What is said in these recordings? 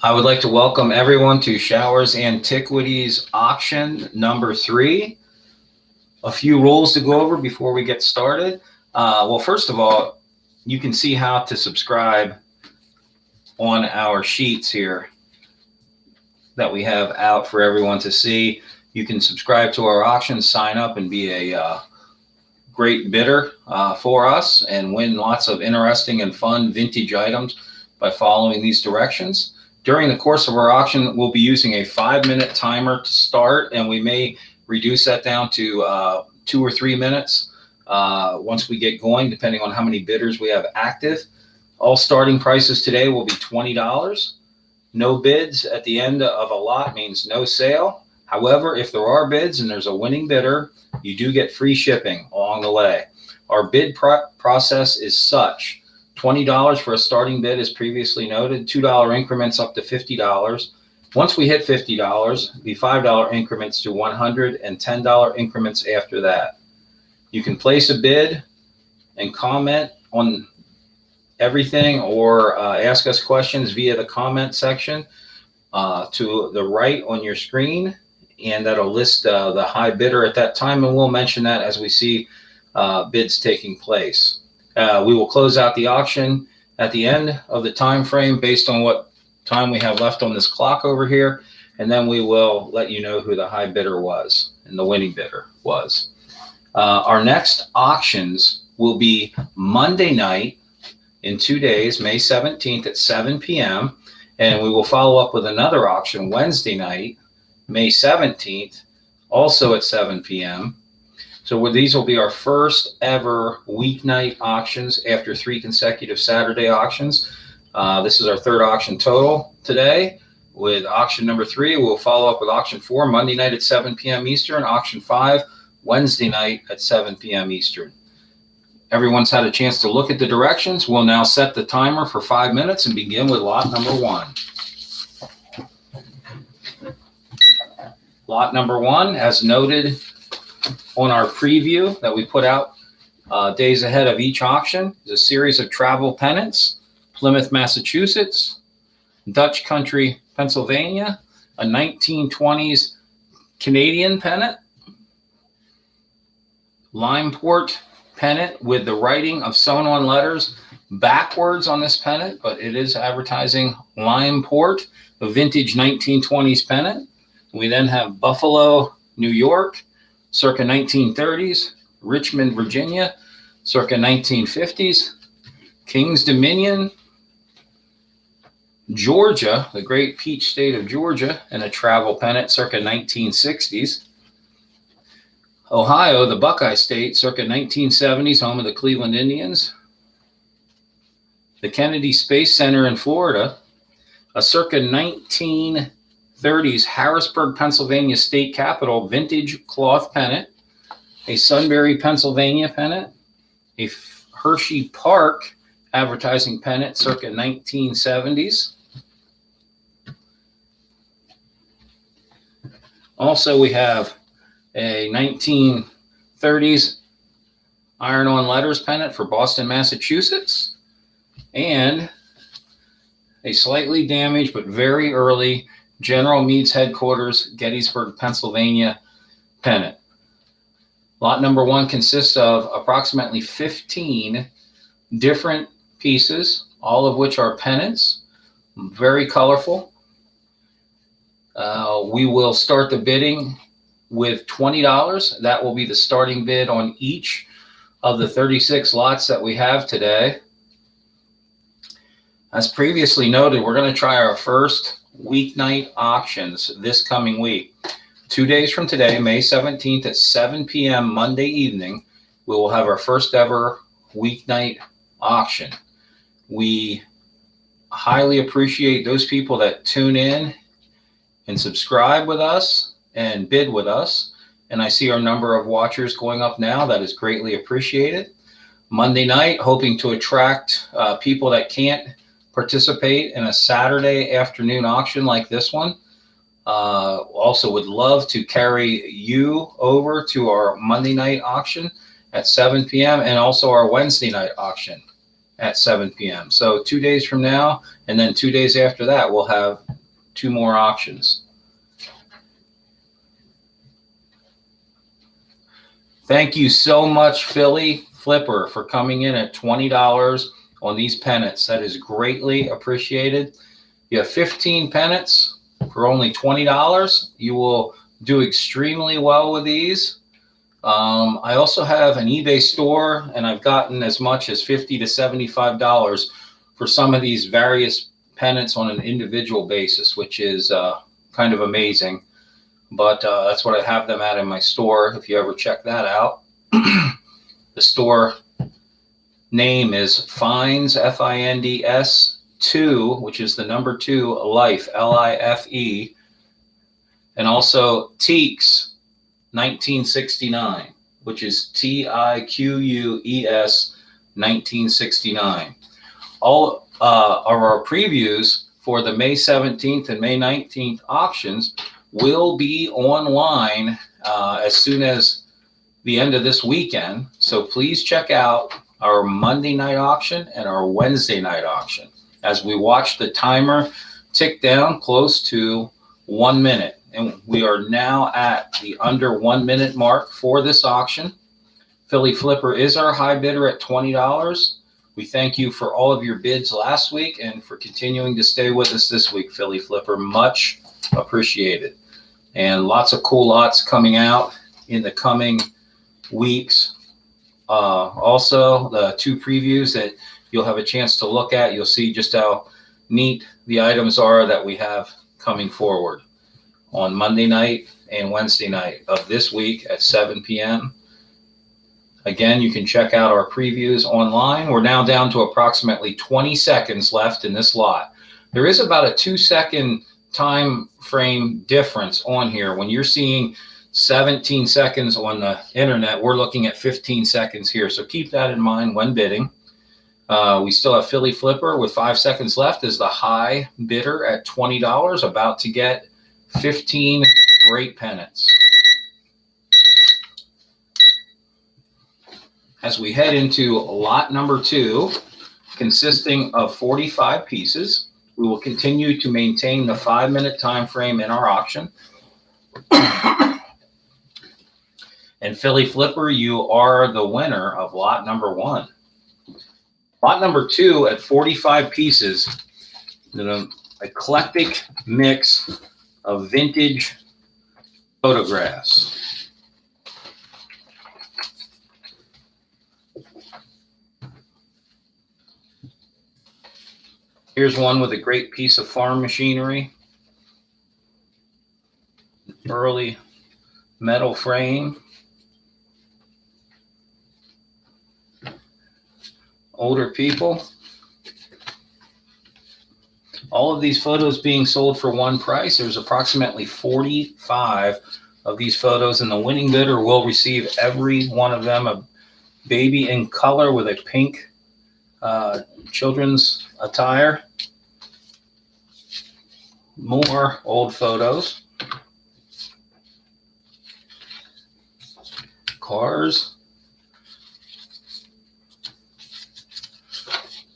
I would like to welcome everyone to Showers Antiquities auction number 3. A few rules to go over before we get started. Well, first of all, you can see how to subscribe on our sheets here that we have out for everyone to see. You can subscribe to our auction, sign up, and be a great bidder for us and win lots of interesting and fun vintage items by following these directions. During the course of our auction, we'll be using a 5-minute timer to start, and we may reduce that down to 2 or 3 minutes once we get going, depending on how many bidders we have active. All starting prices today will be $20. No bids at the end of a lot means no sale. However, if there are bids and there's a winning bidder, you do get free shipping along the way. Our bid process is such: $20 for a starting bid, as previously noted, $2 increments up to $50. Once we hit $50, the $5 increments to $100 and $10 increments after that. You can place a bid and comment on everything or ask us questions via the comment section to the right on your screen, and that'll list the high bidder at that time, and we'll mention that as we see bids taking place. We will close out the auction at the end of the time frame based on what time we have left on this clock over here, and then we will let you know who the high bidder was and the winning bidder was. Our next auctions will be Monday night in 2 days, May 17th at 7 p.m., and we will follow up with another auction Wednesday night, May 17th, also at 7 p.m. So these will be our first ever weeknight auctions after 3 consecutive Saturday auctions. This is our third auction total today. With auction number 3, we'll follow up with auction 4 Monday night at 7 p.m. Eastern, auction 5 Wednesday night at 7 p.m. Eastern. Everyone's had a chance to look at the directions. We'll now set the timer for 5 minutes and begin with lot number 1. Lot number 1, as noted on our preview that we put out days ahead of each auction, is a series of travel pennants: Plymouth, Massachusetts, Dutch Country, Pennsylvania, a 1920s Canadian pennant, Limeport pennant with the writing of sewn on letters backwards on this pennant, but it is advertising Limeport, a vintage 1920s pennant. We then have Buffalo, New York, circa 1930s, Richmond, Virginia, circa 1950s, King's Dominion, Georgia, the great peach state of Georgia, and a travel pennant circa 1960s. Ohio, the Buckeye State, circa 1970s, home of the Cleveland Indians. The Kennedy Space Center in Florida, a circa 1930s Harrisburg, Pennsylvania state capitol vintage cloth pennant, a Sunbury, Pennsylvania pennant, a Hershey Park advertising pennant circa 1970s. Also, we have a 1930s iron-on letters pennant for Boston, Massachusetts, and a slightly damaged but very early General Meade's headquarters, Gettysburg, Pennsylvania pennant. Lot number 1 consists of approximately 15 different pieces, all of which are pennants, very colorful. We will start the bidding with $20. That will be the starting bid on each of the 36 lots that we have today. As previously noted, we're going to try our first weeknight auctions this coming week. 2 days from today, May 17th at 7 p.m. Monday evening, we will have our first ever weeknight auction. We highly appreciate those people that tune in and subscribe with us and bid with us. And I see our number of watchers going up now. That is greatly appreciated. Monday night, hoping to attract people that can't participate in a Saturday afternoon auction like this one. Also would love to carry you over to our Monday night auction at 7 p.m. and also our Wednesday night auction at 7 p.m. So 2 days from now, and then 2 days after that, we'll have 2 more auctions. Thank you so much, Philly Flipper, for coming in at $20 on these pennants. That is greatly appreciated. You have 15 pennants for only $20. You will do extremely well with these. I also have an eBay store, and I've gotten as much as $50 to $75 for some of these various pennants on an individual basis, which is kind of amazing. But that's what I have them at in my store, if you ever check that out. The store name is Finds, Finds 2, which is the number 2, Life, Life. And also Tiques 1969, which is Tiquus 1969. All of our previews for the May 17th and May 19th auctions will be online as soon as the end of this weekend. So please check out our Monday night auction and our Wednesday night auction as we watch the timer tick down close to 1 minute. And we are now at the under 1 minute mark for this auction. Philly Flipper is our high bidder at $20. We thank you for all of your bids last week and for continuing to stay with us this week, Philly Flipper. Much appreciated. And lots of cool lots coming out in the coming weeks. Also, the 2 previews that you'll have a chance to look at. You'll see just how neat the items are that we have coming forward on Monday night and Wednesday night of this week at 7 p.m. Again, you can check out our previews online. We're now down to approximately 20 seconds left in this lot. There is about a 2-second time frame difference on here. When you're seeing 17 seconds on the internet, we're looking at 15 seconds here. So keep that in mind when bidding. We still have Philly Flipper with 5 seconds left as the high bidder at $20, about to get 15 great pennants. As we head into lot number 2, consisting of 45 pieces, we will continue to maintain the 5-minute time frame in our auction. And Philly Flipper, you are the winner of lot number 1. Lot number 2 at 45 pieces, an eclectic mix of vintage photographs. Here's one with a great piece of farm machinery. Early metal frame. Older people. All of these photos being sold for one price. There's approximately 45 of these photos, and the winning bidder will receive every one of them a baby in color with a pink children's attire. More old photos. Cars.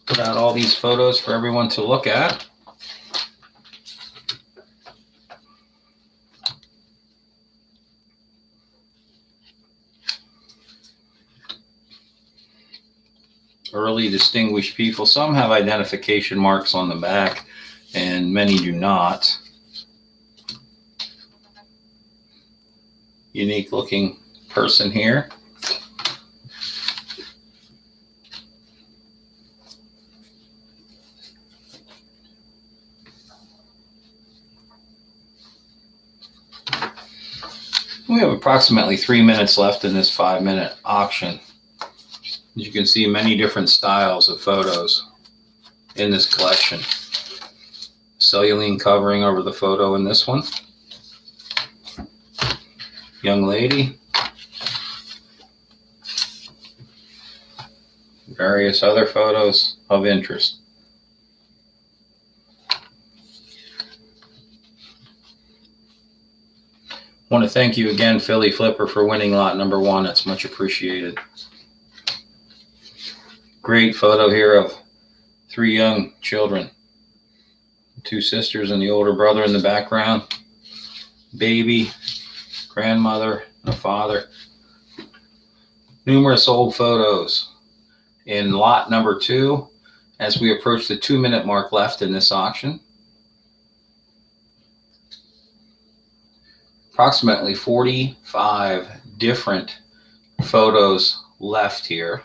Put out all these photos for everyone to look at. Early distinguished people. Some have identification marks on the back, and many do not. Unique looking person here. We have approximately 3 minutes left in this 5-minute auction. As you can see, many different styles of photos in this collection. Cellulene covering over the photo in this one. Young lady. Various other photos of interest. I want to thank you again, Philly Flipper, for winning lot number 1. It's much appreciated. Great photo here of 3 young children. Two sisters and the older brother in the background. Baby, grandmother, and a father. Numerous old photos. In lot number 2, as we approach the 2-minute mark left in this auction, approximately 45 different photos left here.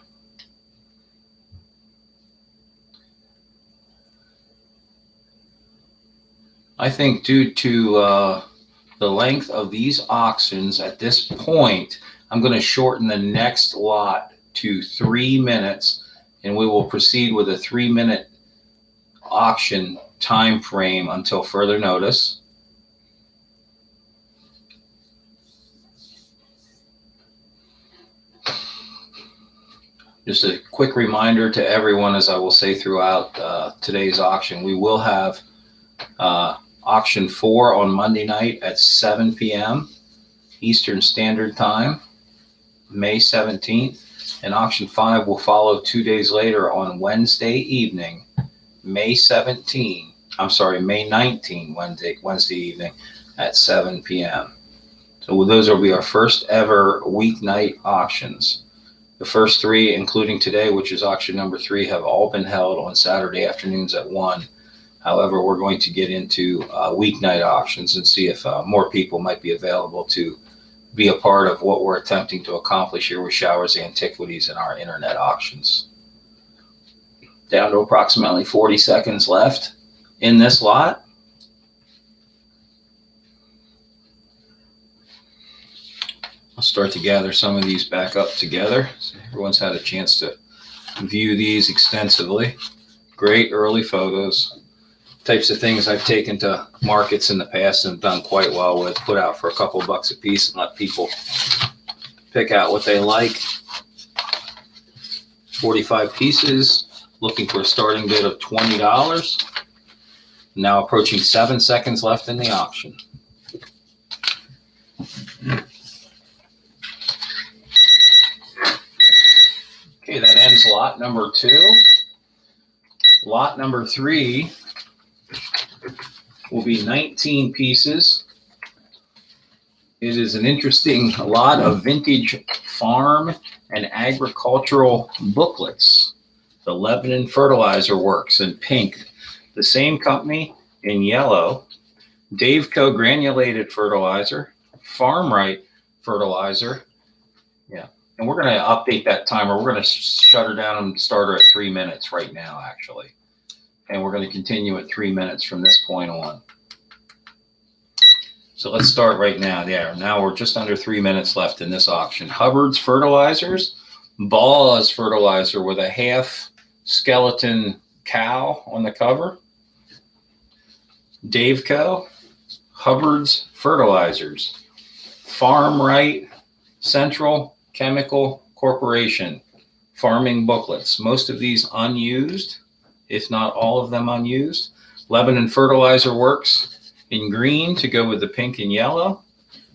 I think due to the length of these auctions at this point, I'm going to shorten the next lot to 3 minutes, and we will proceed with a 3-minute auction time frame until further notice. Just a quick reminder to everyone, as I will say throughout today's auction, we will have auction 4 on Monday night at 7 p.m. Eastern Standard Time, May 17th, and auction 5 will follow 2 days later on Wednesday evening, May 19, Wednesday evening at 7 p.m. So those will be our first ever weeknight auctions. The first 3, including today, which is auction number 3, have all been held on Saturday afternoons at 1. However, we're going to get into weeknight auctions and see if more people might be available to be a part of what we're attempting to accomplish here with Showers Antiquities and our internet auctions. Down to approximately 40 seconds left in this lot. I'll start to gather some of these back up together, so everyone's had a chance to view these extensively. Great early photos. Types of things I've taken to markets in the past and done quite well with, put out for a couple bucks a piece and let people pick out what they like. 45 pieces, looking for a starting bid of $20. Now approaching 7 seconds left in the auction. Okay, that ends lot number 2. Lot number 3 will be 19 pieces. It is an interesting lot of vintage farm and agricultural booklets. The Lebanon Fertilizer Works in pink. The same company in yellow. Daveco Granulated Fertilizer. Farm Right Fertilizer. Yeah. And we're going to update that timer. We're going to shut her down and start her at 3 minutes right now, actually. And we're going to continue at 3 minutes from this point on. So let's start right now. Yeah, now we're just under 3 minutes left in this auction. Hubbard's Fertilizers, Ball's Fertilizer with a half skeleton cow on the cover. Daveco, Hubbard's Fertilizers, Farm Right Central Chemical Corporation, farming booklets. Most of these unused, if not all of them unused. Lebanon Fertilizer Works in green to go with the pink and yellow.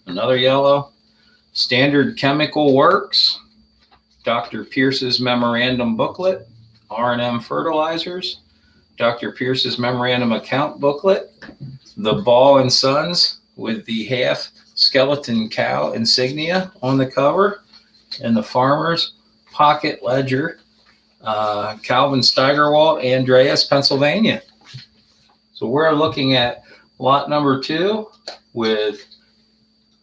Another yellow. Standard Chemical Works, Dr. Pierce's Memorandum Booklet, R&M Fertilizers, Dr. Pierce's Memorandum Account Booklet, the Ball & Sons with the half skeleton cow insignia on the cover, and the Farmer's Pocket Ledger, Calvin Steigerwald, Andreas, Pennsylvania. So we're looking at lot number 2 with,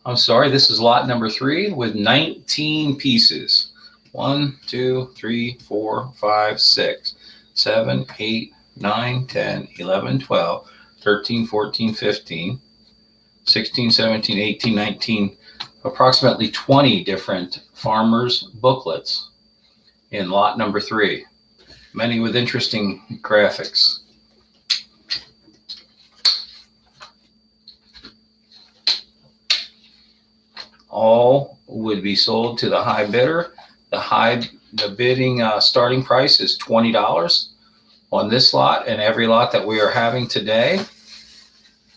this is lot number 3 with 19 pieces. 1, 2, 3, 4, 5, 6, 7, 8, 9, 10, 11, 12, 13, 14, 15, 16, 17, 18, 19, approximately 20 different farmers' booklets in lot number 3, many with interesting graphics. All would be sold to the high bidder. The bidding starting price is $20 on this lot and every lot that we are having today,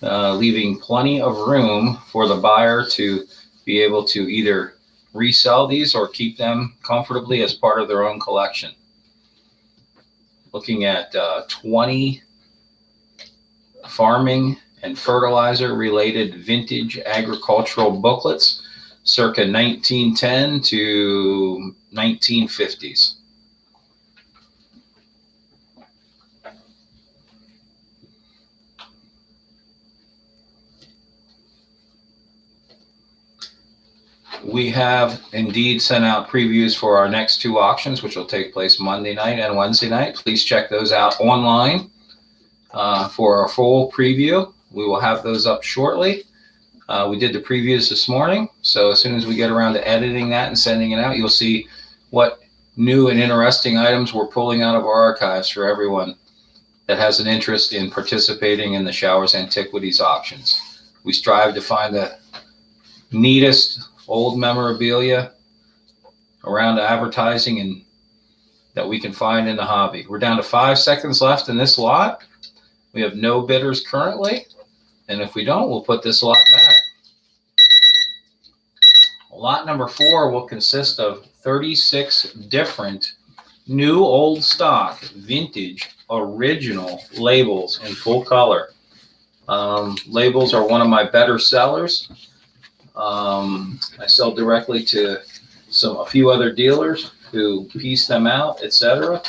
leaving plenty of room for the buyer to be able to either resell these or keep them comfortably as part of their own collection. Looking at 20 farming and fertilizer related vintage agricultural booklets circa 1910 to 1950s. We have indeed sent out previews for our next two auctions, which will take place Monday night and Wednesday night. Please check those out online for our full preview. We will have those up shortly. We did the previews this morning, so as soon as we get around to editing that and sending it out, you'll see what new and interesting items we're pulling out of our archives for everyone that has an interest in participating in the Showers Antiquities auctions. We strive to find the neatest old memorabilia around advertising and that we can find in the hobby. We're down to 5 seconds left in this lot. We have no bidders currently, and if we don't, we'll put this lot back. Lot number 4 will consist of 36 different new old stock, vintage, original labels in full color. Labels are one of my better sellers. I sell directly to a few other dealers who piece them out, etc.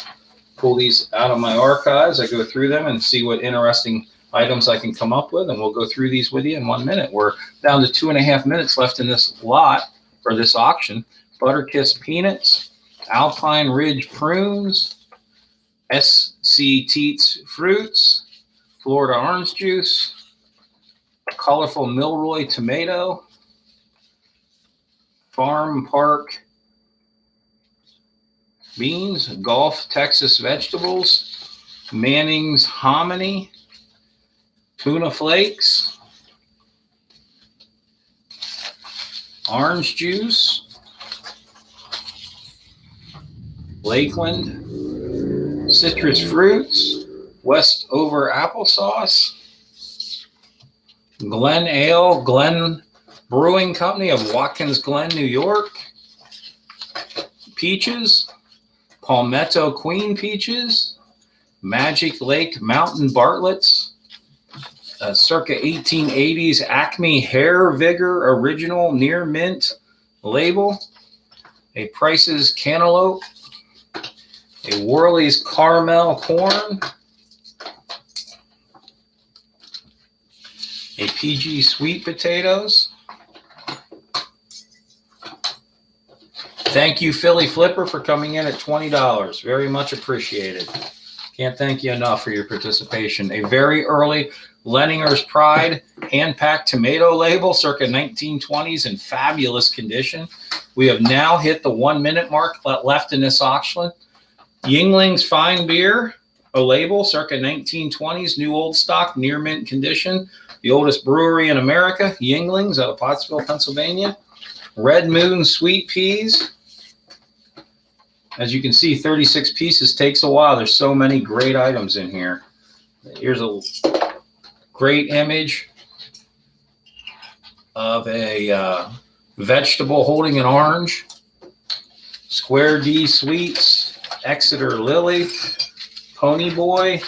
Pull these out of my archives. I go through them and see what interesting items I can come up with, and we'll go through these with you in 1 minute. We're down to 2.5 minutes left in this lot for this auction. Butterkiss peanuts, Alpine Ridge prunes, SC Teats fruits, Florida orange juice, colorful Milroy tomato, Farm Park beans, Gulf Texas vegetables, Manning's hominy, tuna flakes, orange juice, Lakeland citrus fruits, Westover applesauce, Glen Ale, Glen Brewing Company of Watkins Glen, New York, peaches, Palmetto Queen peaches, Magic Lake Mountain Bartletts, circa 1880s Acme Hair Vigor original near mint label, a Price's Cantaloupe, a Worley's Caramel Corn, a PG Sweet Potatoes. Thank you, Philly Flipper, for coming in at $20. Very much appreciated. Can't thank you enough for your participation. A very early Leninger's Pride hand-packed tomato label, circa 1920s, in fabulous condition. We have now hit the 1 minute mark left in this auction. Yuengling's Fine Beer, a label, circa 1920s, new old stock, near mint condition. The oldest brewery in America, Yuengling's out of Pottsville, Pennsylvania. Red Moon Sweet Peas. As you can see, 36 pieces takes a while. There's so many great items in here. Here's a great image of a vegetable holding an orange. Square D Sweets, Exeter Lily, Pony Boy,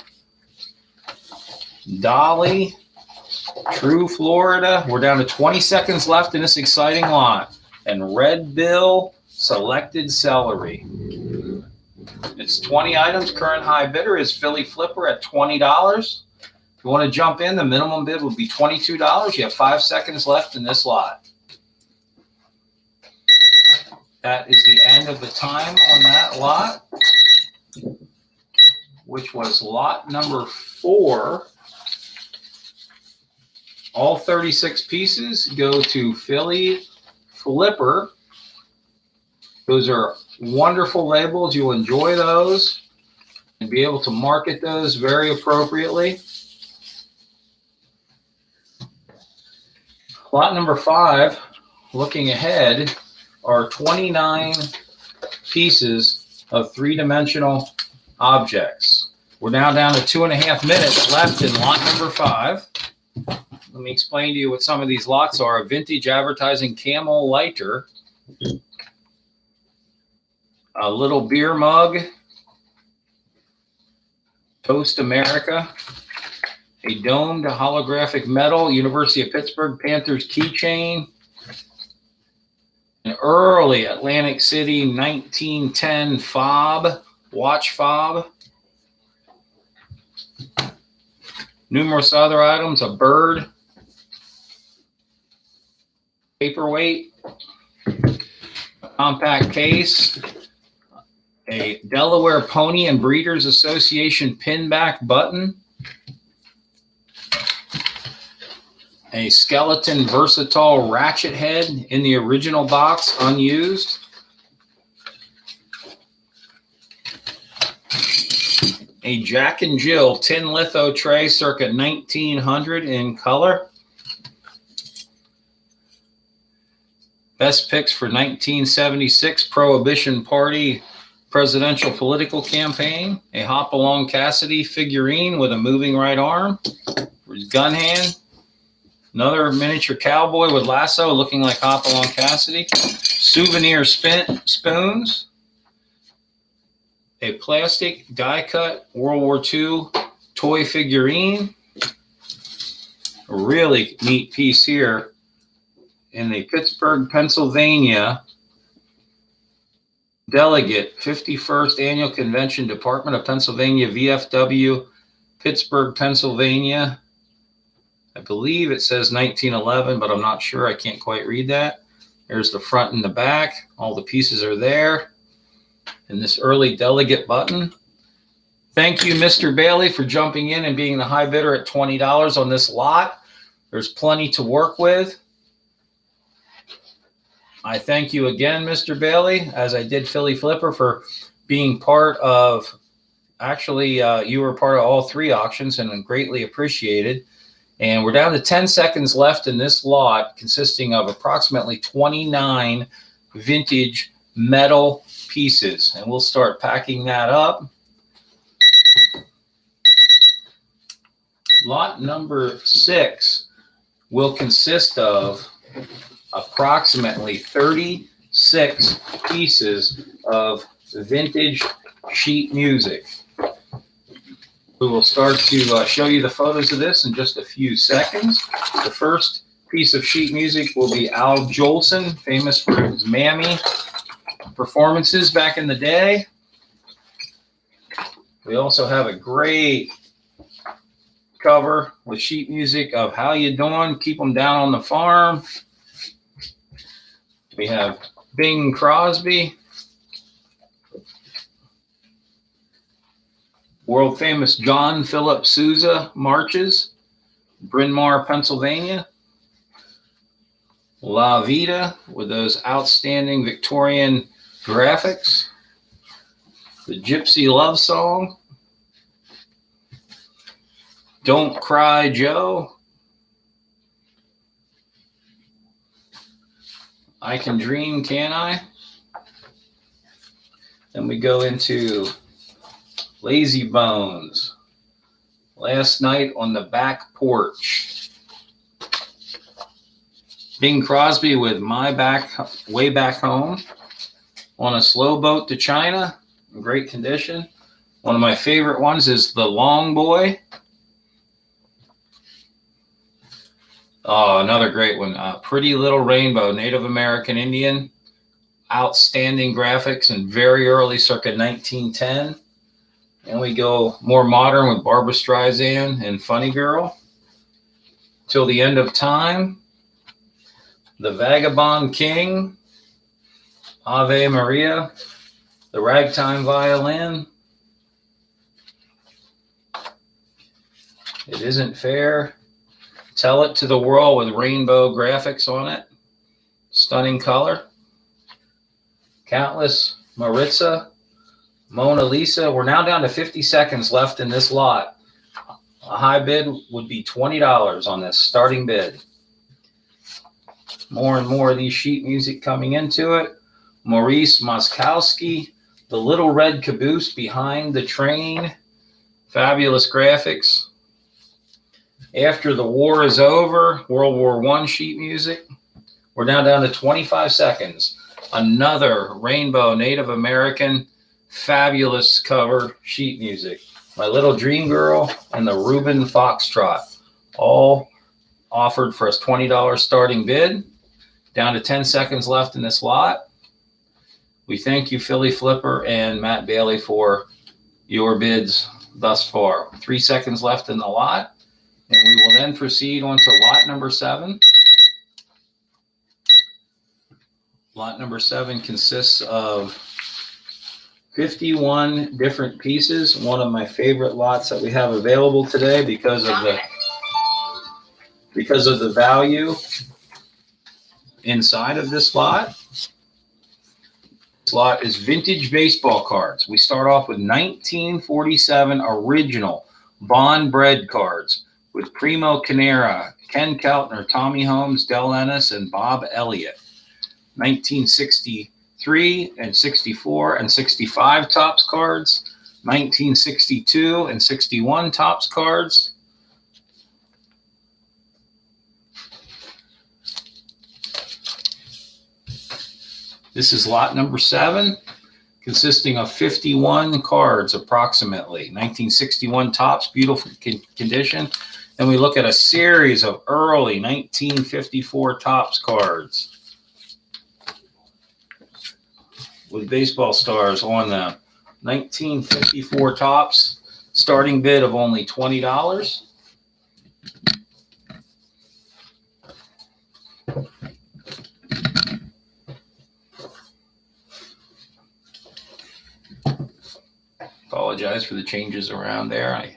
Dolly, True Florida. We're down to 20 seconds left in this exciting lot. And Red Bill Selected Celery. It's 20 items. Current high bidder is Philly Flipper at $20. If you want to jump in, the minimum bid would be $22. You have 5 seconds left in this lot. That is the end of the time on that lot, which was lot number 4. All 36 pieces go to Philly Flipper. Those are wonderful labels. You'll enjoy those and be able to market those very appropriately. Lot number 5, looking ahead, are 29 pieces of three-dimensional objects. We're now down to 2.5 minutes left in lot number 5. Let me explain to you what some of these lots are. A vintage advertising camel lighter, a little beer mug, Toast America, a domed holographic metal University of Pittsburgh Panthers keychain, an early Atlantic City 1910 fob, watch fob, numerous other items, a bird, paperweight, a compact case, a Delaware Pony and Breeders Association pinback button, a skeleton versatile ratchet head in the original box, unused, a Jack and Jill tin litho tray circa 1900 in color, best picks for 1976 Prohibition Party presidential political campaign, a Hopalong Cassidy figurine with a moving right arm for his gun hand, another miniature cowboy with lasso looking like Hopalong Cassidy, souvenir spoons, a plastic die-cut World War II toy figurine, a really neat piece here in the Pittsburgh, Pennsylvania Delegate, 51st Annual Convention, Department of Pennsylvania, VFW, Pittsburgh, Pennsylvania. I believe it says 1911, but I'm not sure. I can't quite read that. There's the front and the back. All the pieces are there. And this early delegate button. Thank you, Mr. Bailey, for jumping in and being the high bidder at $20 on this lot. There's plenty to work with. I thank you again, Mr. Bailey, as I did Philly Flipper, for being part of, actually, you were part of all three auctions and I'm greatly appreciated. And we're down to 10 seconds left in this lot, consisting of approximately 29 vintage metal pieces. And we'll start packing that up. Lot number 6 will consist of approximately 36 pieces of vintage sheet music. We will start to show you the photos of this in just a few seconds. The first piece of sheet music will be Al Jolson, famous for his Mammy performances back in the day. We also have a great cover with sheet music of How You Doing, Keep 'Em Down on the Farm. We have Bing Crosby, world famous John Philip Sousa marches, Bryn Mawr, Pennsylvania. La Vida with those outstanding Victorian graphics. The Gypsy Love Song. Don't Cry Joe. I Can Dream, Can I? Then we go into Lazy Bones, Last Night on the Back Porch. Bing Crosby with Way Back Home. On a Slow Boat to China, in great condition. One of my favorite ones is The Long Boy. Oh, another great one. Pretty Little Rainbow, Native American Indian. Outstanding graphics and very early, circa 1910. And we go more modern with Barbra Streisand and Funny Girl. Till the End of Time. The Vagabond King. Ave Maria. The Ragtime Violin. It Isn't Fair. Tell It to the World with rainbow graphics on it. Stunning color. Countless Maritza. Mona Lisa. We're now down to 50 seconds left in this lot. A high bid would be $20 on this starting bid. More and more of these sheet music coming into it. Maurice Moskowski. The Little Red Caboose Behind the Train. Fabulous graphics. After the War Is Over, World War I sheet music. We're now down to 25 seconds. Another rainbow Native American fabulous cover sheet music. My Little Dream Girl, and the Reuben Foxtrot, all offered for a $20 starting bid. Down to 10 seconds left in this lot. We thank you, Philly Flipper and Matt Bailey, for your bids thus far. 3 seconds left in the lot, and we will then proceed on to lot number 7. Lot number 7 consists of 51 different pieces. One of my favorite lots that we have available today because of the value inside of this lot. This lot is vintage baseball cards. We start off with 1947 original Bond bred cards with Primo Carnera, Ken Keltner, Tommy Holmes, Del Ennis, and Bob Elliott. 1963 and 64 and 65 Topps cards. 1962 and 61 Topps cards. This is lot number 7, consisting of 51 cards approximately. 1961 Topps, beautiful condition. And we look at a series of early 1954 Topps cards with baseball stars on them. 1954 Topps, starting bid of only $20. Apologize for the changes around there. I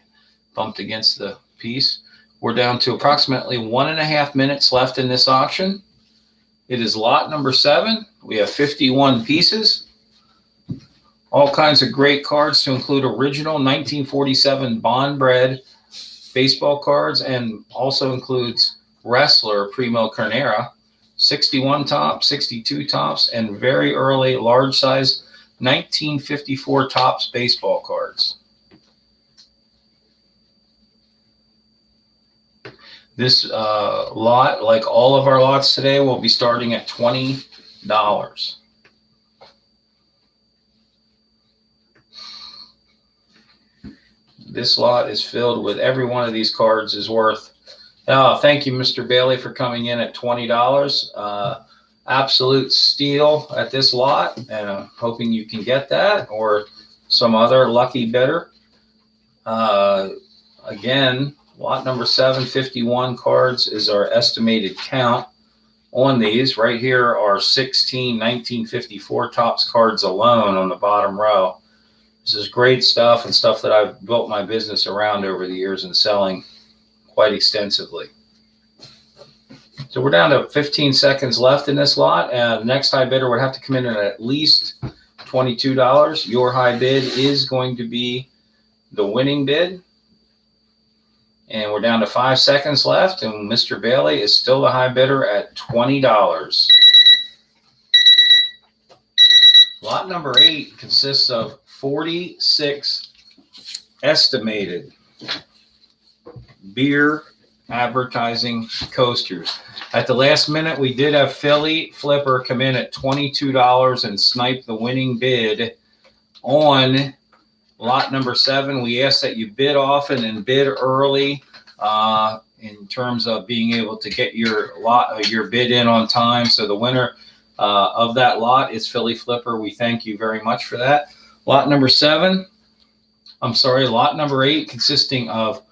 bumped against the piece. We're down to approximately 1.5 minutes left in this auction. It is lot number 7. We have 51 pieces. All kinds of great cards to include original 1947 Bond bred baseball cards, and also includes wrestler Primo Carnera, 61 Topps, 62 Topps, and very early large size 1954 Topps baseball cards. This lot, like all of our lots today, will be starting at $20. This lot is filled with every one of these cards is worth. Thank you, Mr. Bailey, for coming in at $20. Absolute steal at this lot, and I'm hoping you can get that or some other lucky bidder. Again, lot number 7, 51 cards is our estimated count on these. Right here are 16 1954 Topps cards alone on the bottom row. This is great stuff and stuff that I've built my business around over the years and selling quite extensively. So we're down to 15 seconds left in this lot. The next high bidder would have to come in at least $22. Your high bid is going to be the winning bid. And we're down to 5 seconds left, and Mr. Bailey is still the high bidder at $20. Lot number 8 consists of 46 estimated beer advertising coasters. At the last minute, we did have Philly Flipper come in at $22 and snipe the winning bid on lot number 7. We ask that you bid often and bid early in terms of being able to get your bid in on time. So the winner of that lot is Philly Flipper. We thank you very much for that. Lot number 8, consisting of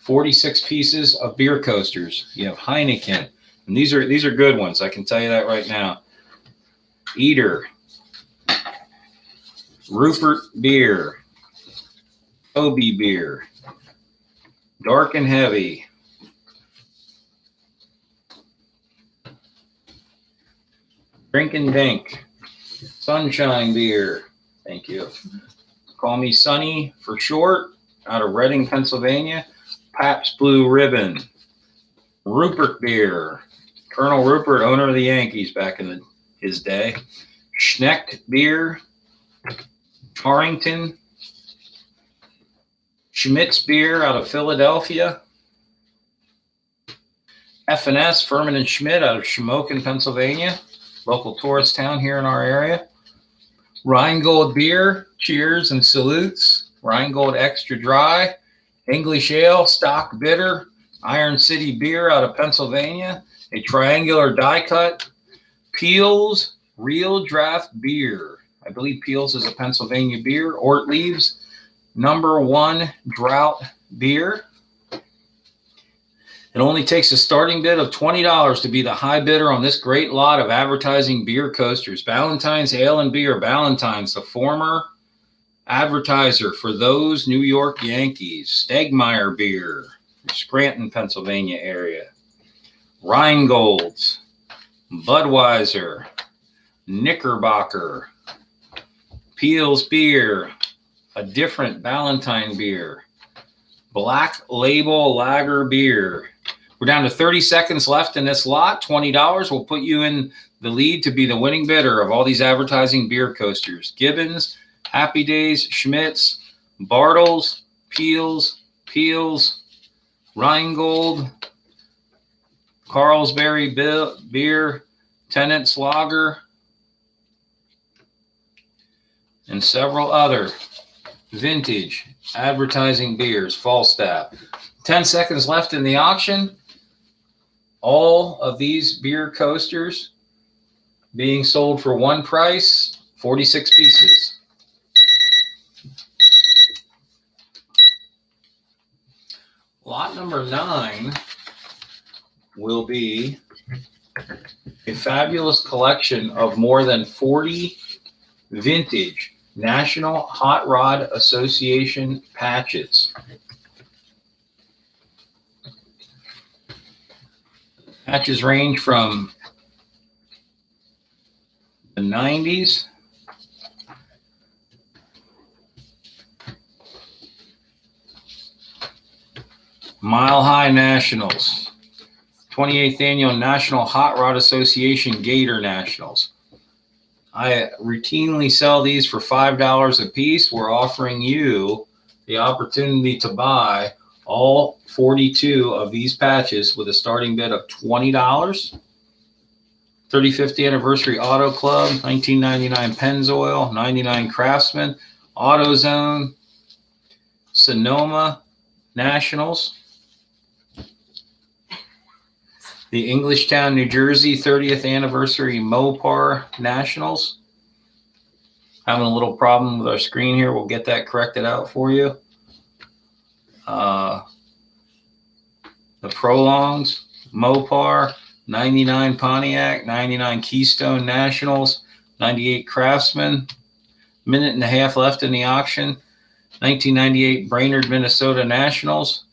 46 pieces of beer coasters. You have Heineken, and these are good ones. I can tell you that right now. Eater, Rupert Beer, Obi Beer, Dark and Heavy, Drink and Dink, Sunshine Beer. Thank you. Call me Sonny for short. Out of Reading, Pennsylvania. Pabst Blue Ribbon, Rupert Beer, Colonel Rupert, owner of the Yankees back in his day. Schneck Beer, Torrington, Schmitz Beer out of Philadelphia, F&S, Furman and Schmidt out of Shamokin, Pennsylvania, local tourist town here in our area. Rheingold Beer, cheers and salutes. Rheingold Extra Dry, English Ale, Stock Bitter, Iron City Beer out of Pennsylvania, a triangular die cut, Peels Real Draft Beer. I believe Peels is a Pennsylvania beer. Ortlieb's #1 Drought Beer. It only takes a starting bid of $20 to be the high bidder on this great lot of advertising beer coasters. Ballantine's Ale and Beer. Ballantine's, the former advertiser for those New York Yankees. Stegmeyer Beer, Scranton, Pennsylvania area. Rheingold's, Budweiser, Knickerbocker, Peels Beer, a different Ballantine beer, Black Label Lager Beer. We're down to 30 seconds left in this lot. $20 will put you in the lead to be the winning bidder of all these advertising beer coasters. Gibbons, Happy Days, Schmitz, Bartles, Peels, Rheingold, Carlsberry Beer, Tennant's Lager, and several other vintage advertising beers. Falstaff. 10 seconds left in the auction. All of these beer coasters being sold for one price, 46 pieces. Lot number 9 will be a fabulous collection of more than 40 vintage National Hot Rod Association patches. Patches range from the 90s Mile High Nationals, 28th Annual National Hot Rod Association Gator Nationals. I routinely sell these for $5 a piece. We're offering you the opportunity to buy all 42 of these patches with a starting bid of $20. 35th Anniversary Auto Club, 1999 Pennzoil, 99 Craftsman, AutoZone, Sonoma Nationals, the Englishtown, New Jersey 30th Anniversary Mopar Nationals. Having a little problem with our screen here. We'll get that corrected out for you. The Prolongs, Mopar, 99 Pontiac, 99 Keystone Nationals, 98 Craftsman. Minute and a half left in the auction. 1998 Brainerd, Minnesota Nationals,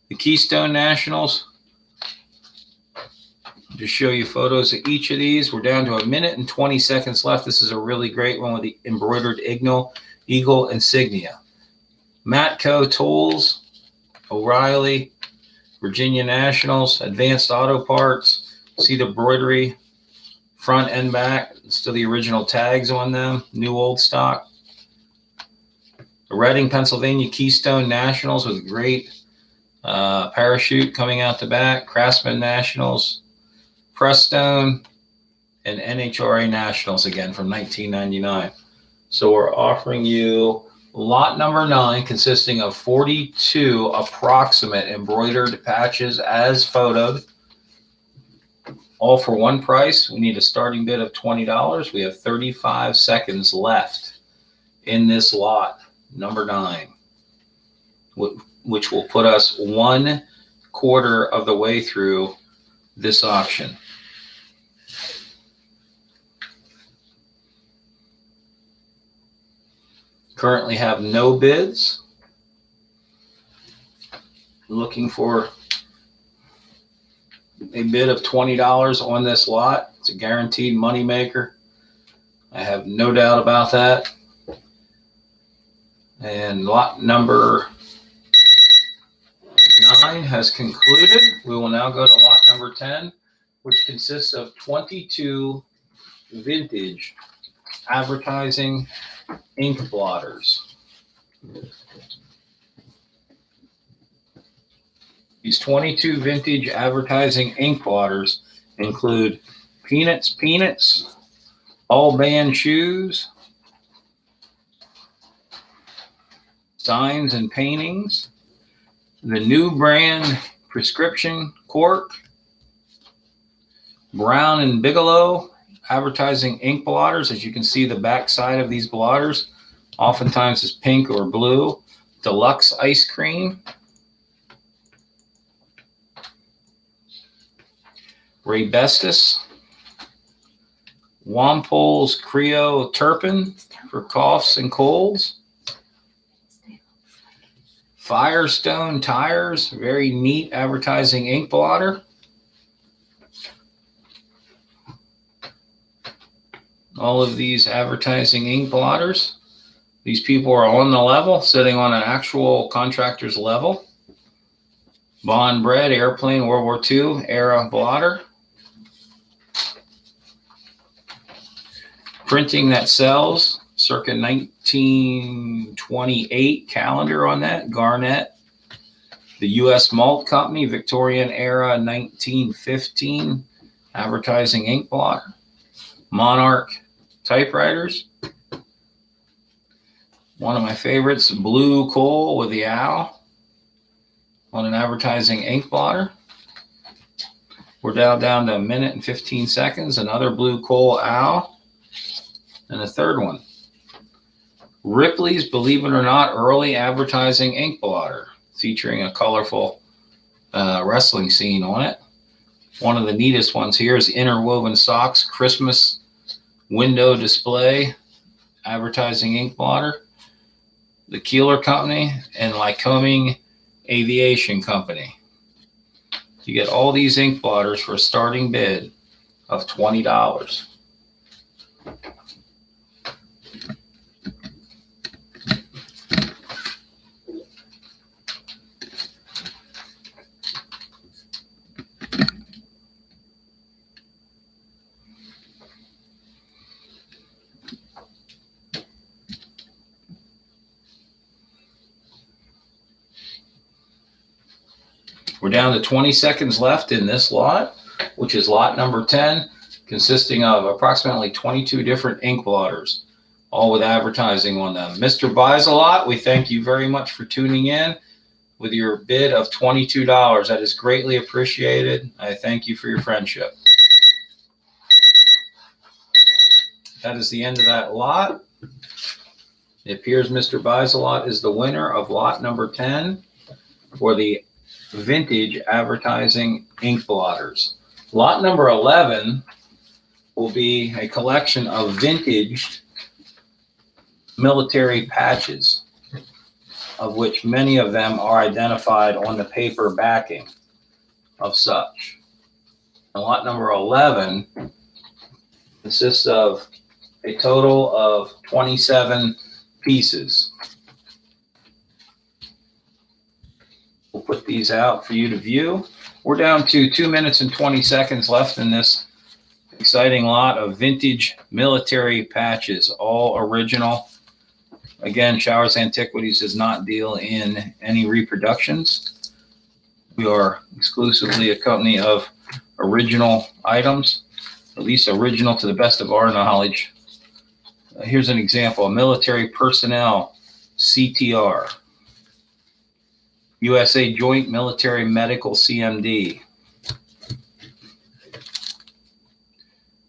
the Keystone Nationals. Just show you photos of each of these. We're down to a minute and 20 seconds left. This is a really great one with the embroidered Eagle insignia. Matco Tools, O'Reilly, Virginia Nationals, Advanced Auto Parts. See the embroidery front and back. Still the original tags on them. New old stock. The Reading, Pennsylvania Keystone Nationals with great parachute coming out the back. Craftsman Nationals, Prestone, and NHRA Nationals again from 1999. So we're offering you lot number 9, consisting of 42 approximate embroidered patches as photoed, all for one price. We need a starting bid of $20. We have 35 seconds left in this lot number 9, which will put us 1/4 of the way through this auction. Currently have no bids. Looking for a bid of $20 on this lot. It's a guaranteed moneymaker. I have no doubt about that. And lot number 9 has concluded. We will now go to lot number 10, which consists of 22 vintage advertising ink blotters. These 22 vintage advertising ink blotters include Peanuts, All Band Shoes, signs and paintings, the new brand prescription cork, Brown and Bigelow advertising ink blotters. As you can see, the back side of these blotters oftentimes is pink or blue. Deluxe ice cream, Raybestos, Wampol's Creo Turpin for coughs and colds, Firestone Tires, very neat advertising ink blotter. All of these advertising ink blotters. These people are on the level, sitting on an actual contractor's level. Bond Bread Airplane World War II era blotter. Printing that sells, circa 1928 calendar on that, Garnet. The U.S. Malt Company, Victorian era 1915 advertising ink blotter. Monarch typewriters. One of my favorites, Blue Coal with the owl on an advertising ink blotter. We're down to a minute and 15 seconds. Another Blue Coal owl. And a third one. Ripley's, believe it or not, early advertising ink blotter featuring a colorful wrestling scene on it. One of the neatest ones here is Interwoven Socks Christmas window display advertising ink blotter. The Keeler Company and Lycoming Aviation Company. You get all these ink blotters for a starting bid of $20. We're down to 20 seconds left in this lot, which is lot number 10, consisting of approximately 22 different ink blotters, all with advertising on them. Mr. Buys a Lot, we thank you very much for tuning in with your bid of $22. That is greatly appreciated. I thank you for your friendship. That is the end of that lot. It appears Mr. Buys a Lot is the winner of lot number 10 for the vintage advertising ink blotters. Lot number 11 will be a collection of vintage military patches, of which many of them are identified on the paper backing of such. And lot number 11 consists of a total of 27 pieces. We'll put these out for you to view. We're down to 2 minutes and 20 seconds left in this exciting lot of vintage military patches, all original. Again, Showers Antiquities does not deal in any reproductions. We are exclusively a company of original items, at least original to the best of our knowledge. Here's an example, a military personnel CTR. USA Joint Military Medical CMD.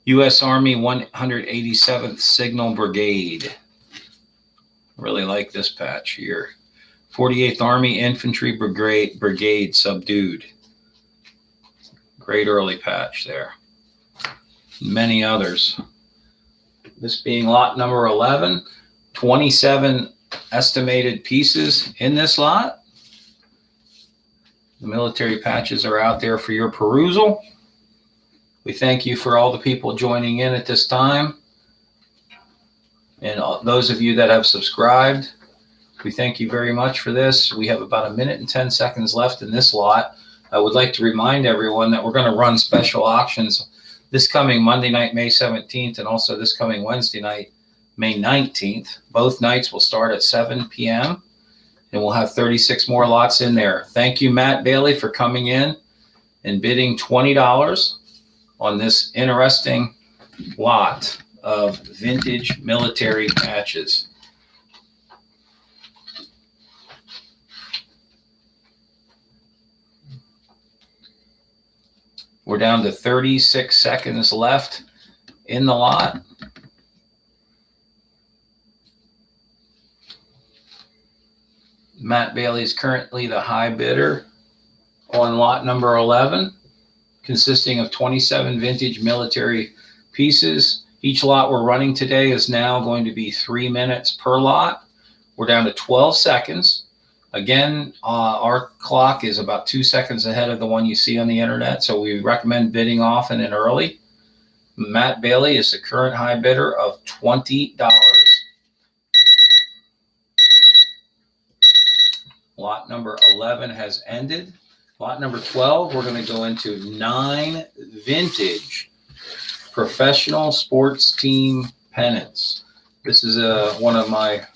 U.S. Army 187th Signal Brigade. Really like this patch here. 48th Army Infantry Brigade subdued. Great early patch there. Many others. This being lot number 11, 27 estimated pieces in this lot. The military patches are out there for your perusal. We thank you for all the people joining in at this time. And those of you that have subscribed, we thank you very much for this. We have about 1 minute and 10 seconds left in this lot. I would like to remind everyone that we're going to run special auctions this coming Monday night, May 17th, and also this coming Wednesday night, May 19th. Both nights will start at 7 p.m. and we'll have 36 more lots in there. Thank you, Matt Bailey, for coming in and bidding $20 on this interesting lot of vintage military patches. We're down to 36 seconds left in the lot. Matt Bailey is currently the high bidder on lot number 11, consisting of 27 vintage military pieces. Each lot we're running today is now going to be 3 minutes per lot. We're down to 12 seconds. Again, our clock is about 2 seconds ahead of the one you see on the internet, so we recommend bidding often and early. Matt Bailey is the current high bidder of $20. Lot number 11 has ended. Lot number 12, we're going to go into 9 vintage professional sports team pennants. This is one of my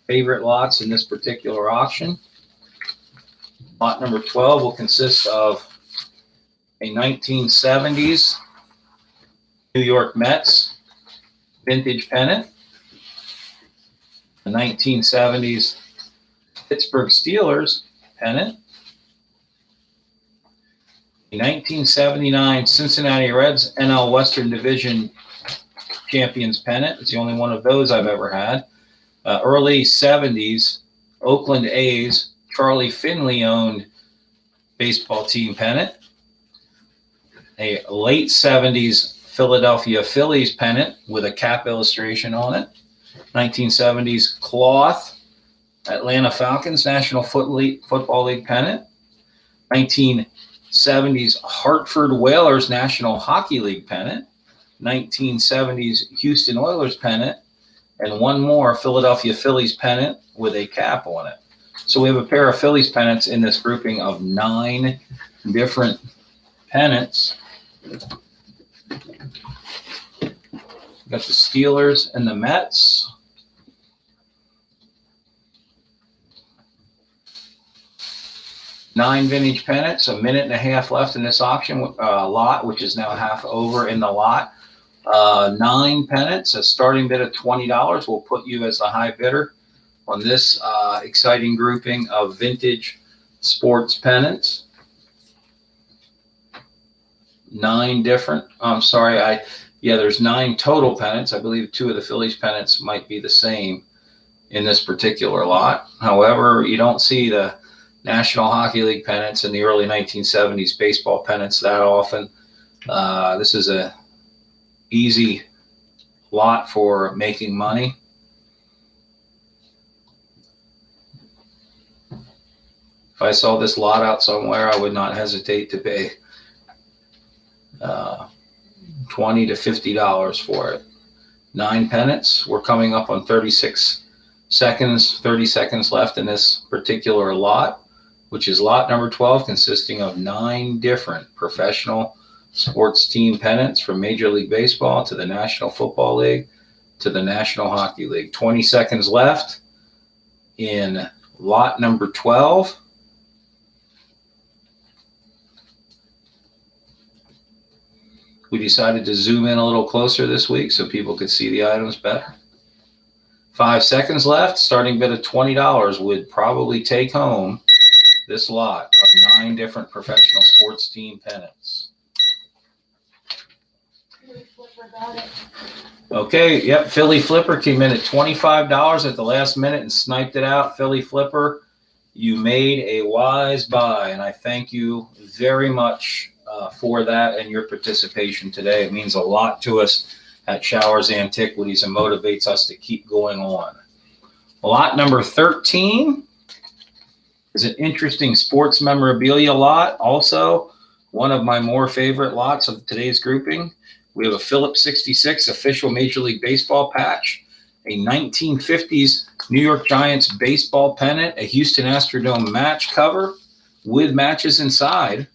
favorite lots in this particular auction. Lot number 12 will consist of a 1970s New York Mets vintage pennant, a 1970s Pittsburgh Steelers pennant, a 1979 Cincinnati Reds NL Western Division Champions pennant. It's the only one of those I've ever had. Early 70s Oakland A's Charlie Finley owned baseball team pennant. A late 70s Philadelphia Phillies pennant with a cap illustration on it. 1970s cloth Atlanta Falcons National Football League pennant. 1970s Hartford Whalers National Hockey League pennant. 1970s Houston Oilers pennant. And one more Philadelphia Phillies pennant with a cap on it. So we have a pair of Phillies pennants in this grouping of 9 different pennants. We got the Steelers and the Mets. Nine vintage pennants, a minute and a half left in this auction lot, which is now half over in the lot. 9 pennants, a starting bid of $20 will put you as the high bidder on this exciting grouping of vintage sports pennants. 9 different, there's 9 total pennants. I believe 2 of the Phillies pennants might be the same in this particular lot. However, you don't see the National Hockey League pennants and the early 1970s baseball pennants that often. This is a easy lot for making money. If I saw this lot out somewhere, I would not hesitate to pay $20 to $50 for it. 9 pennants. We're coming up on 36 seconds, 30 seconds left in this particular lot, which is lot number 12, consisting of 9 different professional sports team pennants from Major League Baseball to the National Football League to the National Hockey League. 20 seconds left in lot number 12. We decided to zoom in a little closer this week so people could see the items better. 5 seconds left. Starting bid of $20 would probably take home this lot of 9 different professional sports team pennants. Okay, yep, Philly Flipper came in at $25 at the last minute and sniped it out. Philly Flipper, you made a wise buy, and I thank you very much for that and your participation today. It means a lot to us at Showers Antiquities and motivates us to keep going on. Lot number 13 is an interesting sports memorabilia lot. Also, one of my more favorite lots of today's grouping. We have a Phillips 66 official Major League Baseball patch, a 1950s New York Giants baseball pennant, a Houston Astrodome match cover with matches inside,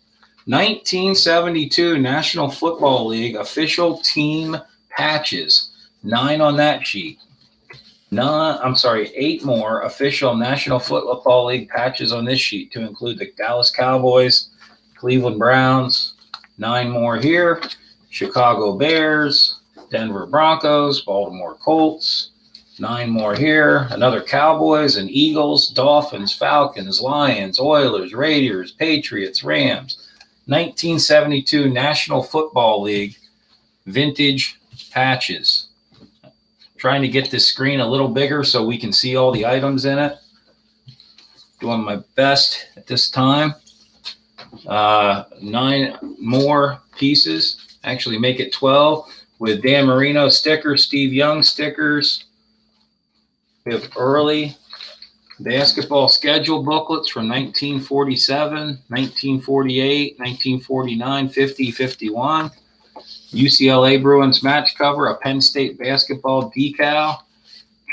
1972 National Football League official team patches, 9 on that sheet. 8 more official National Football League patches on this sheet, to include the Dallas Cowboys, Cleveland Browns, 9 more here, Chicago Bears, Denver Broncos, Baltimore Colts, 9 more here, another Cowboys and Eagles, Dolphins, Falcons, Lions, Oilers, Raiders, Patriots, Rams, 1972 National Football League vintage patches. Trying to get this screen a little bigger so we can see all the items in it. Doing my best at this time. 9 more pieces. Actually make it 12 with Dan Marino stickers, Steve Young stickers. We have early basketball schedule booklets from 1947, 1948, 1949, 50, 51. UCLA Bruins match cover, a Penn State basketball decal.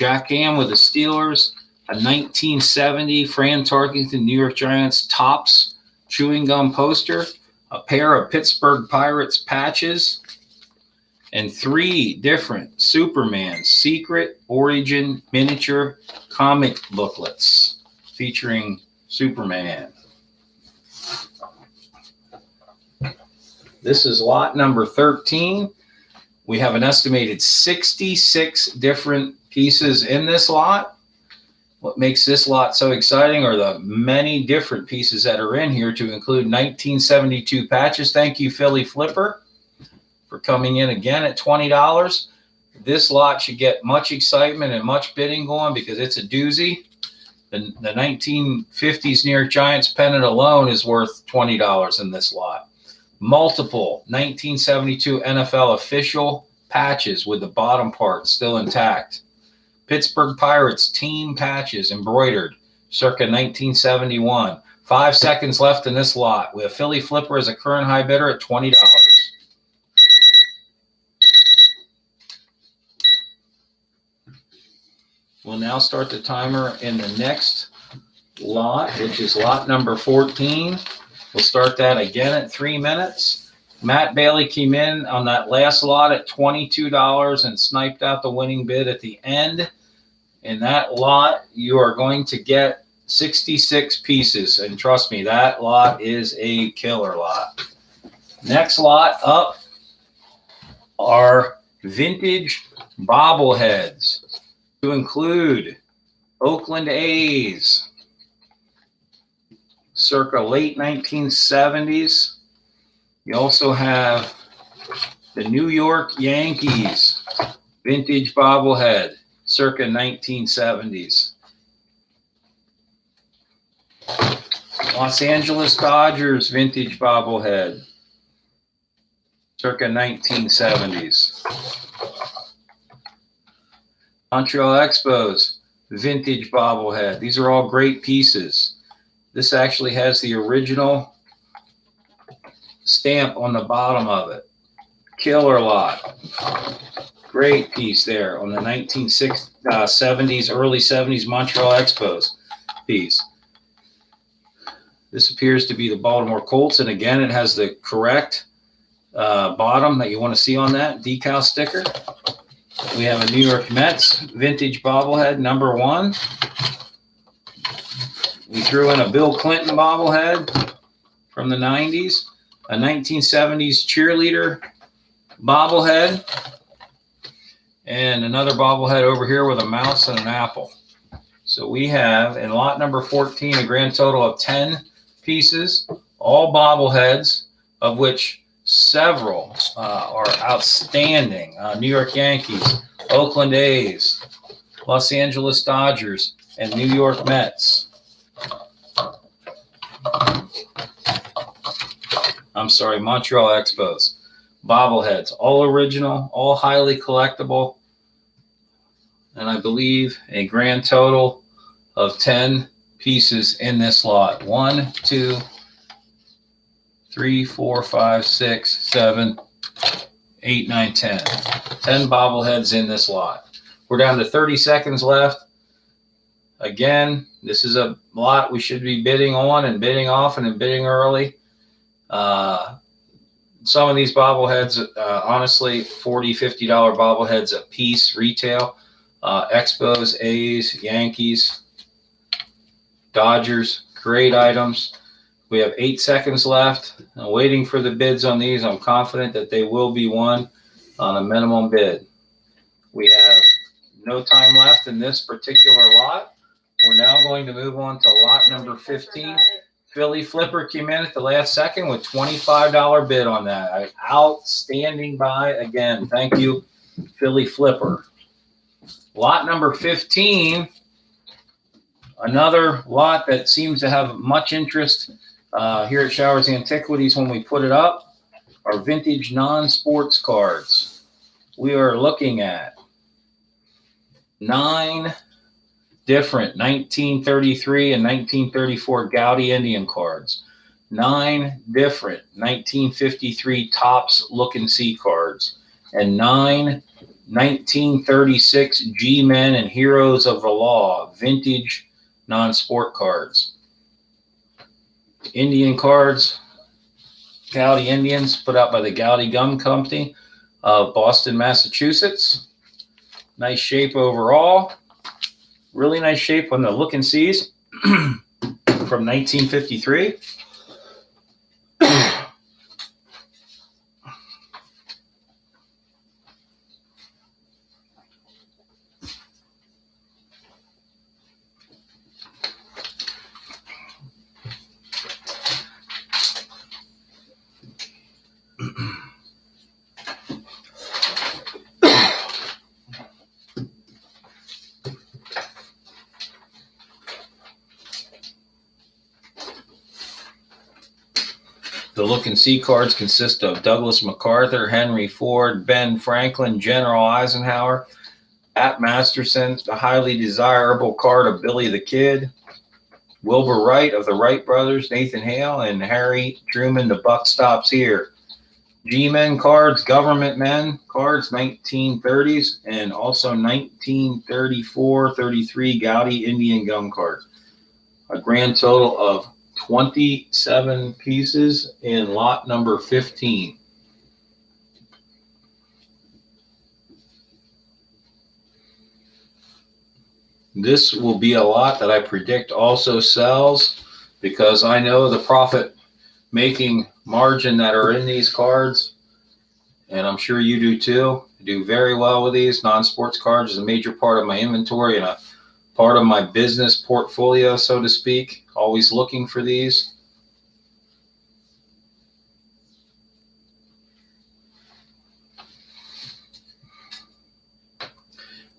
Jack Ham with the Steelers, a 1970 Fran Tarkenton New York Giants Topps chewing gum poster, a pair of Pittsburgh Pirates patches, and 3 different Superman Secret Origin miniature comic booklets featuring Superman. This is lot number 13. We have an estimated 66 different pieces in this lot. What makes this lot so exciting are the many different pieces that are in here, to include 1972 patches. Thank you, Philly Flipper, for coming in again at $20. This lot should get much excitement and much bidding going because it's a doozy. The 1950s New York Giants pennant alone is worth $20 in this lot. Multiple 1972 NFL official patches with the bottom part still intact. Pittsburgh Pirates team patches embroidered circa 1971. 5 seconds left in this lot. We have Philly Flipper as a current high bidder at $20. We'll now start the timer in the next lot, which is lot number 14. We'll start that again at 3 minutes. Matt Bailey came in on that last lot at $22 and sniped out the winning bid at the end. In that lot, you are going to get 66 pieces. And trust me, that lot is a killer lot. Next lot up are vintage bobbleheads, to include Oakland A's, circa late 1970s. You also have the New York Yankees vintage bobblehead, circa 1970s. Los Angeles Dodgers vintage bobblehead, circa 1970s. Montreal Expos vintage bobblehead. These are all great pieces. This actually has the original stamp on the bottom of it. Killer lot. Great piece there on the 1970s, early 70s Montreal Expos piece. This appears to be the Baltimore Colts, and again, it has the correct bottom that you want to see on that decal sticker. We have a New York Mets vintage bobblehead, number 1. We threw in a Bill Clinton bobblehead from the 90s, a 1970s cheerleader bobblehead, and another bobblehead over here with a mouse and an apple. So we have, in lot number 14, a grand total of 10 pieces, all bobbleheads, of which several are outstanding. New York Yankees, Oakland A's, Los Angeles Dodgers, and New York Mets. I'm sorry, Montreal Expos. Bobbleheads, all original, all highly collectible, and I believe a grand total of 10 pieces in this lot. 1, 2, 3, 4, 5, 6, 7, 8, 9, 10. 10 bobbleheads in this lot. We're down to 30 seconds left. Again, this is a lot we should be bidding on and bidding often and bidding early. Some of these bobbleheads, honestly, $40, $50 bobbleheads a piece retail. Expos, A's, Yankees, Dodgers, great items. We have 8 seconds left. I'm waiting for the bids on these. I'm confident that they will be won on a minimum bid. We have no time left in this particular lot. We're now going to move on to lot number 15. Philly Flipper came in at the last second with $25 bid on that. Outstanding buy again. Thank you, Philly Flipper. Lot number 15, another lot that seems to have much interest here at Showers Antiquities when we put it up, are vintage non-sports cards. We are looking at 9 different 1933 and 1934 Gaudi Indian cards, 9 different 1953 Topps Look and See cards, and 9 1936 G-Men and Heroes of the Law vintage non-sport cards. Indian cards, Gaudi Indians, put out by the Gaudi Gum Company of Boston, Massachusetts. Nice shape overall. Really nice shape on the Look and Sees from 1953. The Look and See cards consist of Douglas MacArthur, Henry Ford, Ben Franklin, General Eisenhower, Pat Masterson, the highly desirable card of Billy the Kid, Wilbur Wright of the Wright brothers, Nathan Hale, and Harry Truman, The Buck Stops Here. G-Men cards, Government Men cards, 1930s, and also 1934-33 Gaudi Indian Gum cards. A grand total of 27 pieces in lot number 15. This will be a lot that I predict also sells because I know the profit making margin that are in these cards, and I'm sure you do too. I do very well with these. Non-sports cards is a major part of my inventory and a part of my business portfolio, so to speak. Always looking for these.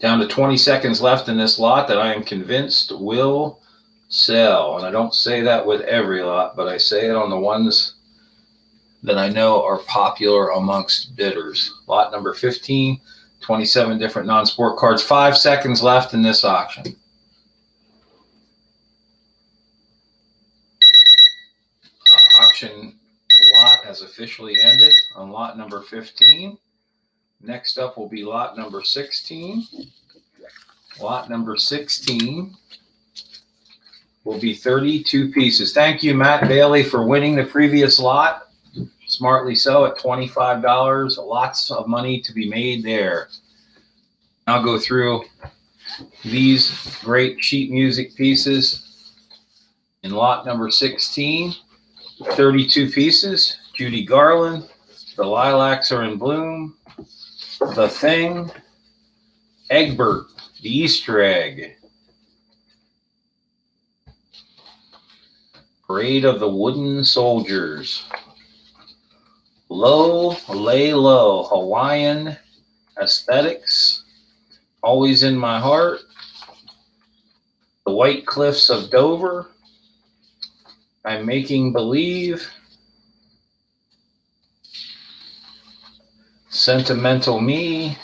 Down to 20 seconds left in this lot that I am convinced will sell. And I don't say that with every lot, but I say it on the ones that I know are popular amongst bidders. Lot number 15, 27 different non-sport cards. 5 seconds left in this auction. Auction lot has officially ended on lot number 15. Next up will be lot number 16. Lot number 16 will be 32 pieces. Thank you, Matt Bailey, for winning the previous lot. Smartly so at $25. Lots of money to be made there. I'll go through these great sheet music pieces in lot number 16. 32 pieces. Judy Garland, The Lilacs Are in Bloom, The Thing, Egbert, The Easter Egg, Parade of the Wooden Soldiers, Low, Lay Low, Hawaiian Aesthetics, Always in My Heart, The White Cliffs of Dover, I'm Making Believe, Sentimental Me,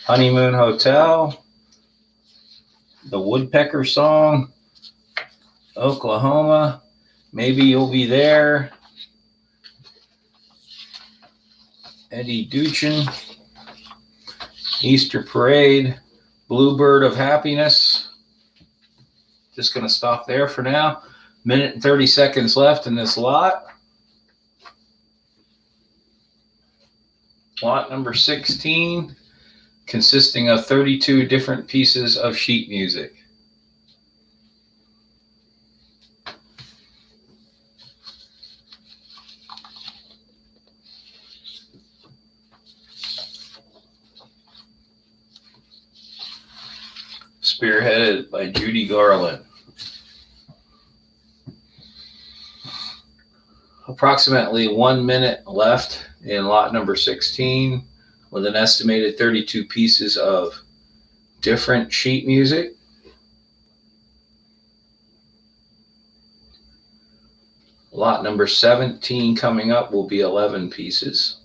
Honeymoon Hotel, The Woodpecker Song, Oklahoma, Maybe You'll Be There, Eddie Duchin, Easter Parade, Bluebird of Happiness. Just going to stop there for now. Minute and 30 seconds left in this lot. Lot number 16, consisting of 32 different pieces of sheet music. Spearheaded by Judy Garland. Approximately 1 minute left in lot number 16 with an estimated 32 pieces of different sheet music. Lot number 17 coming up will be 11 pieces.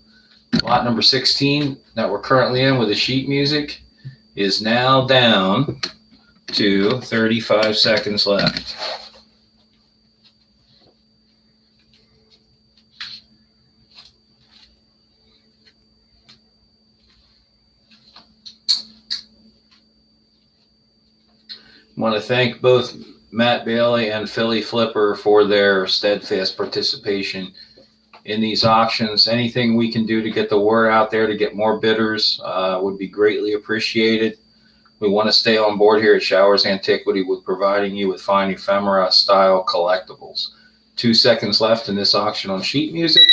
Lot number 16 that we're currently in with the sheet music is now down to 35 seconds left. I want to thank both Matt Bailey and Philly Flipper for their steadfast participation in these auctions. Anything we can do to get the word out there to get more bidders would be greatly appreciated. We want to stay on board here at Showers Antiquity with providing you with fine ephemera style collectibles. 2 seconds left in this auction on sheet music.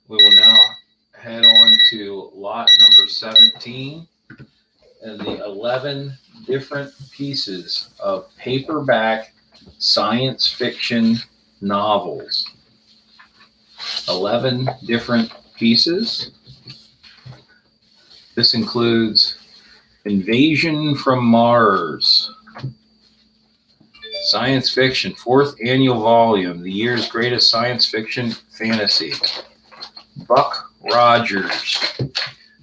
We will now head on to lot number 17 and the 11 different pieces of paperback science fiction novels. 11 different pieces. This includes Invasion from Mars, science fiction, 4th annual volume, the year's greatest science fiction fantasy. Buck Rogers,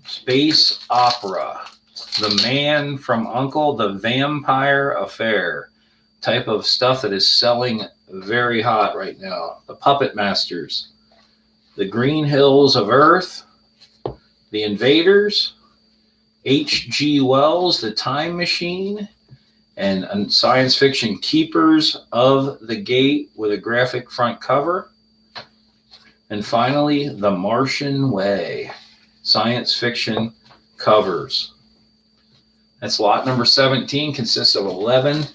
space opera. The Man from U.N.C.L.E., The Vampire Affair, type of stuff that is selling very hot right now. The Puppet Masters, The Green Hills of Earth, The Invaders, H.G. Wells, The Time Machine, and science fiction Keepers of the Gate with a graphic front cover. And finally, The Martian Way, science fiction covers. That's lot number 17, consists of 11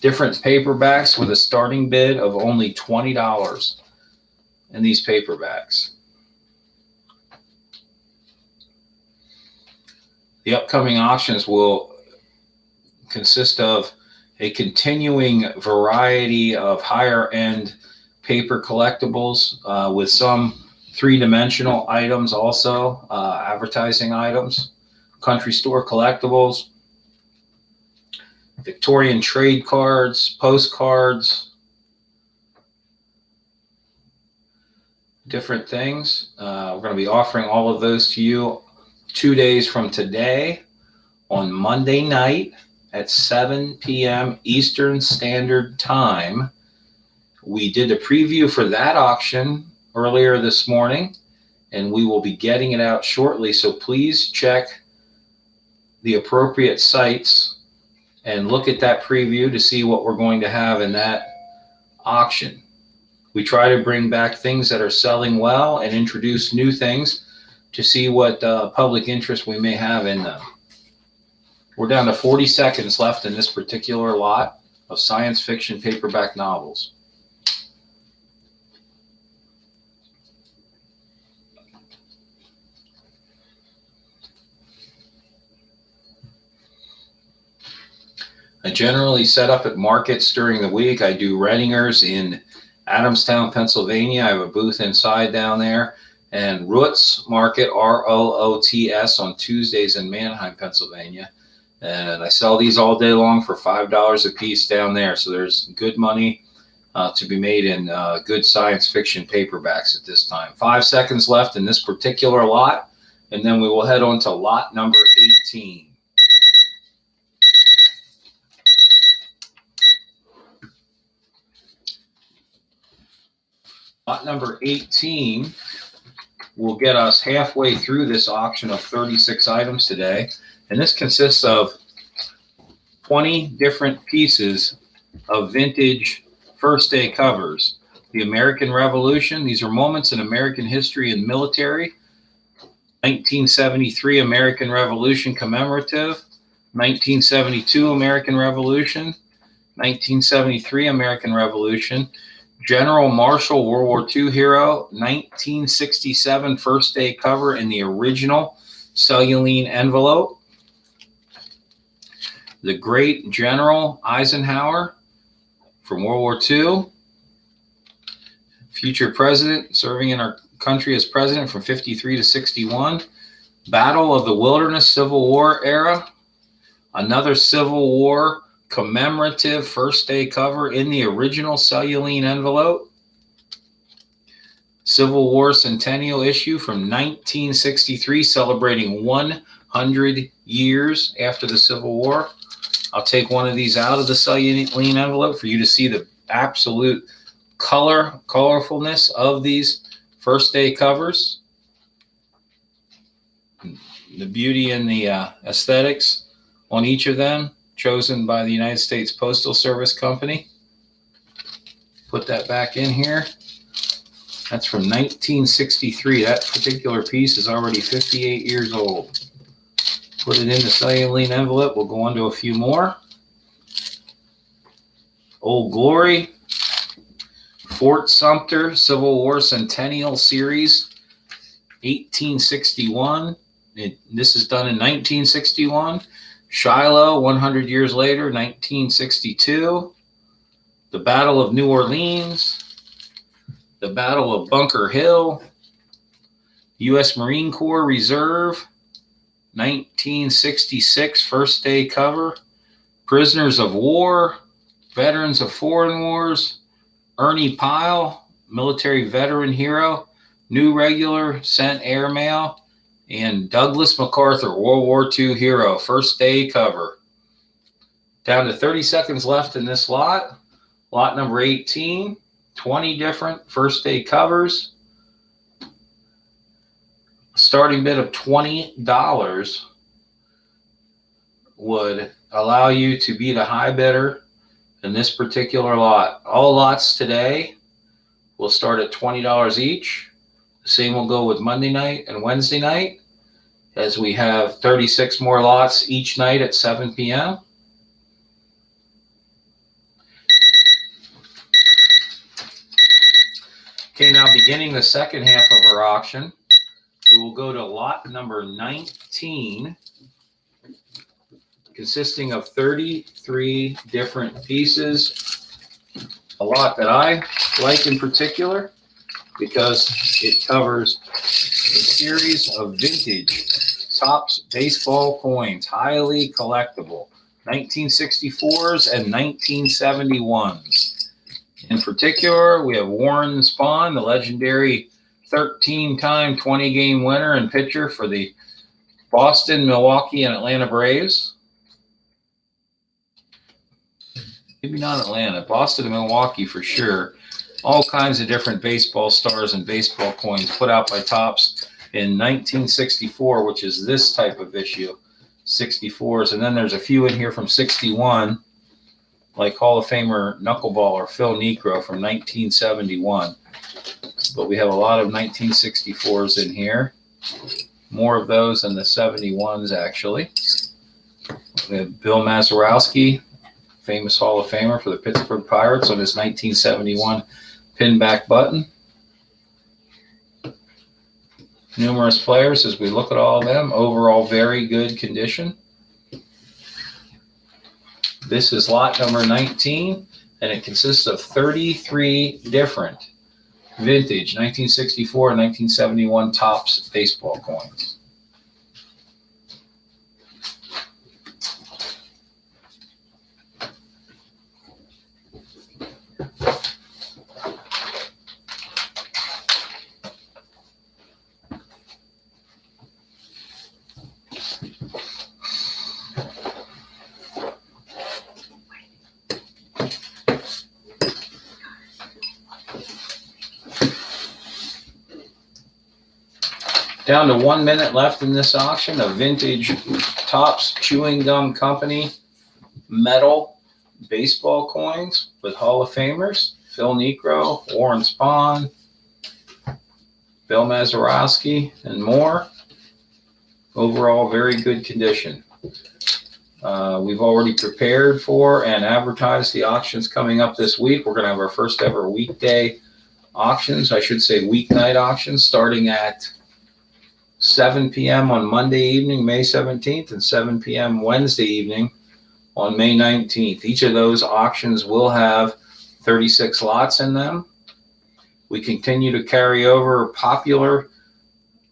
different paperbacks with a starting bid of only $20 in these paperbacks. The upcoming auctions will consist of a continuing variety of higher end paper collectibles with some three-dimensional items also, advertising items, country store collectibles, Victorian trade cards, postcards, different things. We're going to be offering all of those to you 2 days from today on Monday night at 7 p.m. Eastern Standard Time. We did a preview for that auction earlier this morning, and we will be getting it out shortly. So please check the appropriate sites and look at that preview to see what we're going to have in that auction. We try to bring back things that are selling well and introduce new things to see what public interest we may have in them. We're down to 40 seconds left in this particular lot of science fiction paperback novels. I generally set up at markets during the week. I do Renninger's in Adamstown, Pennsylvania. I have a booth inside down there. And Roots Market, R-O-O-T-S, on Tuesdays in Manheim, Pennsylvania. And I sell these all day long for $5 a piece down there. So there's good money to be made in good science fiction paperbacks at this time. 5 seconds left in this particular lot. And then we will head on to lot number 18. Lot number 18 will get us halfway through this auction of 36 items today. And this consists of 20 different pieces of vintage first day covers. The American Revolution, these are moments in American history and military. 1973 American Revolution commemorative. 1972 American Revolution. 1973 American Revolution. General Marshall, World War II hero, 1967 first day cover in the original celluloid envelope. The Great General Eisenhower from World War II, future president, serving in our country as president from 53 to 61. Battle of the Wilderness, Civil War era. Another Civil War commemorative first day cover in the original cellulene envelope. Civil War Centennial issue from 1963, celebrating 100 years after the Civil War. I'll take one of these out of the cellulene envelope for you to see the absolute colorfulness of these first day covers. The beauty and the aesthetics on each of them, chosen by the United States Postal Service Company. Put that back in here. That's from 1963. That particular piece is already 58 years old. Put it in the cellulene envelope. We'll go on to a few more. Old Glory, Fort Sumter, Civil War Centennial Series, 1861. This is done in 1961. Shiloh, 100 years later, 1962. The Battle of New Orleans. The Battle of Bunker Hill. U.S. Marine Corps Reserve, 1966, first day cover. Prisoners of War, Veterans of Foreign Wars. Ernie Pyle, military veteran hero. New regular, sent airmail. And Douglas MacArthur, World War II hero, first day cover. Down to 30 seconds left in this lot. Lot number 18, 20 different first day covers. Starting bid of $20 would allow you to be the high bidder in this particular lot. All lots today will start at $20 each. The same will go with Monday night and Wednesday night, as we have 36 more lots each night at 7 p.m. Okay, now beginning the second half of our auction, we will go to lot number 19, consisting of 33 different pieces. A lot that I like in particular because it covers a series of vintage Topps baseball coins, highly collectible, 1964s and 1971s. In particular, we have Warren Spahn, the legendary 13-time 20-game winner and pitcher for the Boston, Milwaukee, and Atlanta Braves. Maybe not Atlanta, Boston and Milwaukee for sure. All kinds of different baseball stars and baseball coins put out by Topps in 1964, which is this type of issue, 64s. And then there's a few in here from 61, like Hall of Famer knuckleballer Phil Niekro from 1971. But we have a lot of 1964s in here. More of those than the 71s, actually. We have Bill Mazeroski, famous Hall of Famer for the Pittsburgh Pirates, on his 1971 pinback button. Numerous players as we look at all of them. Overall, very good condition. This is lot number 19, and it consists of 33 different vintage 1964 and 1971 Topps baseball coins. Down to 1 minute left in this auction of vintage Topps Chewing Gum Company metal baseball coins with Hall of Famers, Phil Niekro, Warren Spahn, Bill Mazeroski, and more. Overall, very good condition. We've already prepared for and advertised the auctions coming up this week. We're going to have our first ever weekday auctions, I should say weeknight auctions, starting at 7 p.m. on Monday evening, May 17th, and 7 p.m. Wednesday evening on May 19th. Each of those auctions will have 36 lots in them. We continue to carry over popular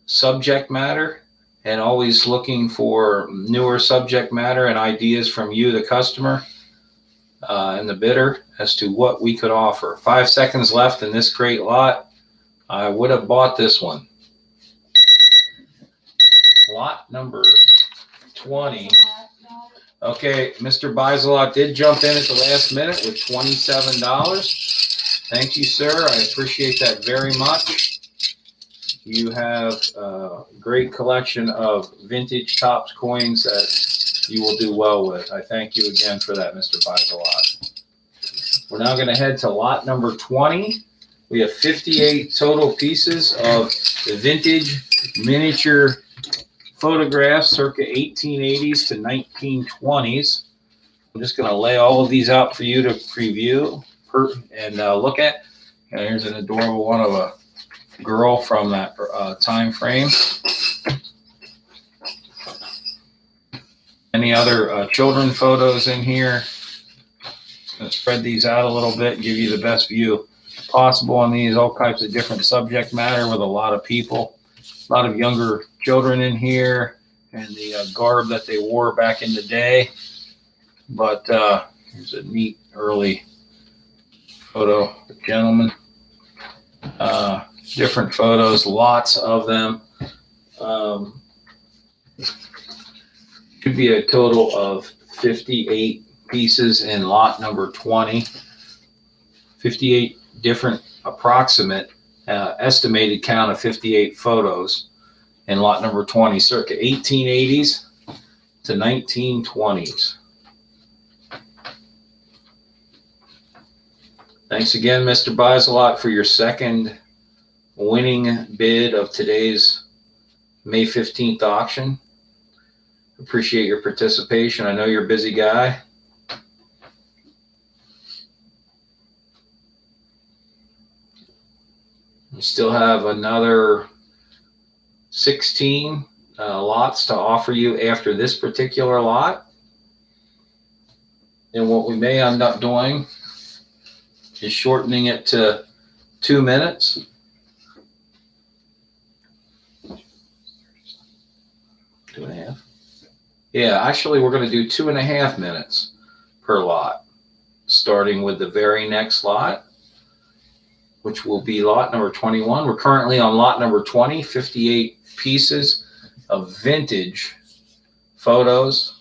subject matter and always looking for newer subject matter and ideas from you, the customer, and the bidder as to what we could offer. 5 seconds left in this great lot. I would have bought this one. Lot number 20. Okay, Mr. Buys-A-Lot did jump in at the last minute with $27. Thank you, sir. I appreciate that very much. You have a great collection of vintage Topps coins that you will do well with. I thank you again for that, Mr. Buys-A-Lot. We're now going to head to lot number 20. We have 58 total pieces of the vintage miniature photographs circa 1880s to 1920s. I'm just going to lay all of these out for you to preview and look at. And here's an adorable one of a girl from that time frame. Any other children photos in here? I'm going to spread these out a little bit and give you the best view possible on these. All types of different subject matter with a lot of people, a lot of younger children in here, and the garb that they wore back in the day. But here's a neat early photo of the gentleman. Different photos, lots of them. Could be a total of 58 pieces in lot number 20. 58 different approximate estimated count of 58 photos in lot number 20, circa 1880s to 1920s. Thanks again, Mr. Buys-A-Lot, for your second winning bid of today's May 15th auction. Appreciate your participation. I know you're a busy guy. We still have another 16 lots to offer you after this particular lot. And what we may end up doing is shortening it to 2 minutes. Two and a half. Yeah, actually, we're going to do 2.5 minutes per lot, starting with the very next lot, which will be lot number 21. We're currently on lot number 20, 58 pieces of vintage photos.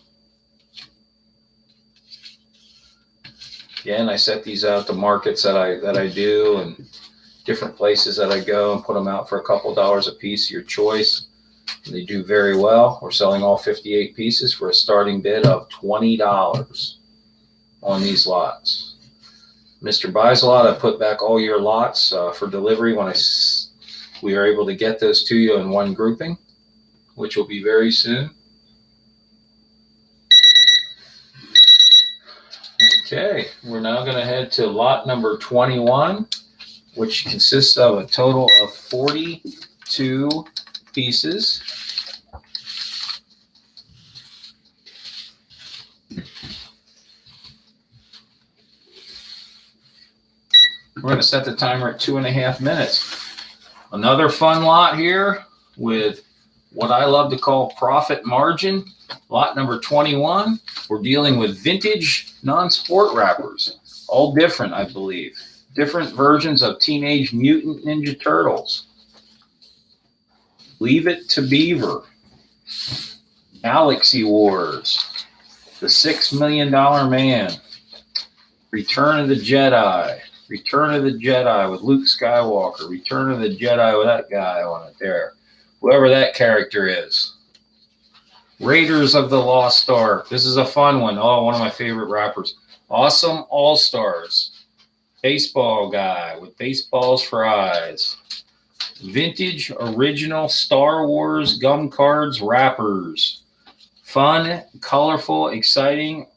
Again, I set these out to markets that I do and different places that I go and put them out for a couple dollars a piece, your choice. And they do very well. We're selling all 58 pieces for a starting bid of $20 on these lots. Mr. Buys-A-Lot, I put back all your lots for delivery when we are able to get those to you in one grouping, which will be very soon. Okay, we're now going to head to lot number 21, which consists of a total of 42 pieces. We're going to set the timer at 2.5 minutes. Another fun lot here with what I love to call profit margin. Lot number 21, we're dealing with vintage non-sport wrappers. All different, I believe. Different versions of Teenage Mutant Ninja Turtles. Leave It to Beaver. Galaxy Wars. The $6 Million Man. Return of the Jedi. Return of the Jedi with Luke Skywalker. Return of the Jedi with that guy on it there. Whoever that character is. Raiders of the Lost Ark. This is a fun one. Oh, one of my favorite rappers. Awesome All-Stars. Baseball guy with baseballs for eyes. Vintage original Star Wars gum cards wrappers. Fun, colorful, exciting.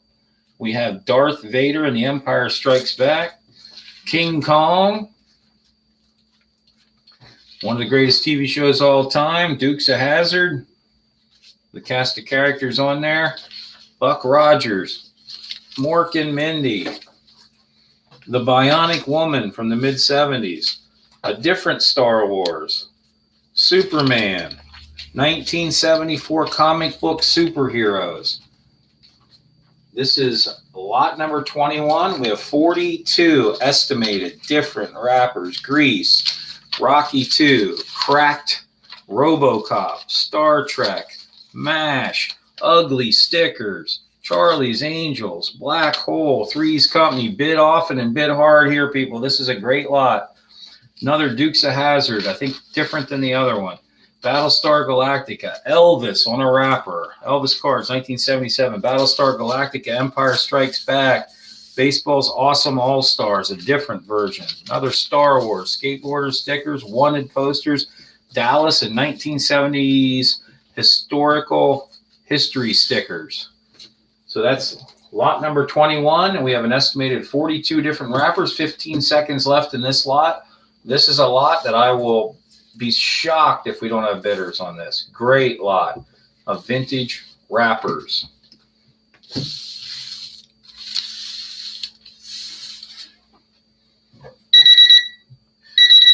We have Darth Vader and The Empire Strikes Back. King Kong. One of the greatest TV shows of all time. Dukes of Hazzard. The cast of characters on there. Buck Rogers. Mork and Mindy. The Bionic Woman from the mid-70s. A different Star Wars. Superman. 1974 comic book superheroes. This is lot number 21. We have 42 estimated different wrappers. Grease, Rocky 2, Cracked, RoboCop, Star Trek, MASH, Ugly Stickers, Charlie's Angels, Black Hole, Three's Company. Bid often and bid hard here, people. This is a great lot. Another Dukes of Hazzard, I think different than the other one. Battlestar Galactica, Elvis on a wrapper, Elvis cards, 1977. Battlestar Galactica, Empire Strikes Back, Baseball's Awesome All-Stars, a different version. Another Star Wars, skateboarder stickers, wanted posters, Dallas in 1970s historical history stickers. So that's lot number 21, and we have an estimated 42 different wrappers, 15 seconds left in this lot. This is a lot that I will be shocked if we don't have bidders on this. Great lot of vintage wrappers.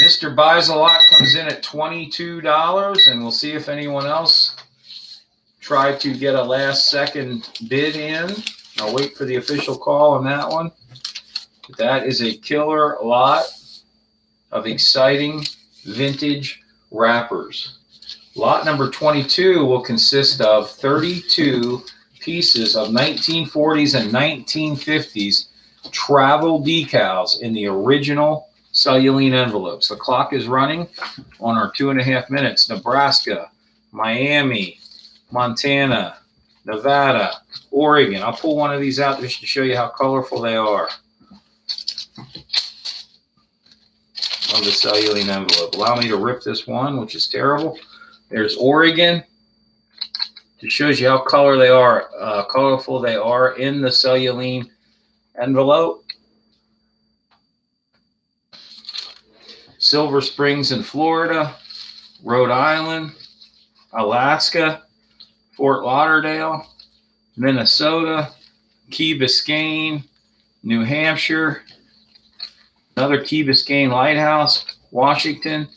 Mr. Buys a Lot comes in at $22, and we'll see if anyone else tried to get a last second bid in. I'll wait for the official call on that one. But that is a killer lot of exciting vintage wrappers. Lot number 22 will consist of 32 pieces of 1940s and 1950s travel decals in the original cellulene envelopes. The clock is running on our 2.5 minutes. Nebraska, Miami, Montana, Nevada, Oregon. I'll pull one of these out just to show you how colorful they are. Of the cellulene envelope. Allow me to rip this one, which is terrible. There's Oregon. It shows you how colorful they are in the cellulene envelope. Silver Springs in Florida, Rhode Island, Alaska, Fort Lauderdale, Minnesota, Key Biscayne, New Hampshire, another Key Biscayne Lighthouse, Washington,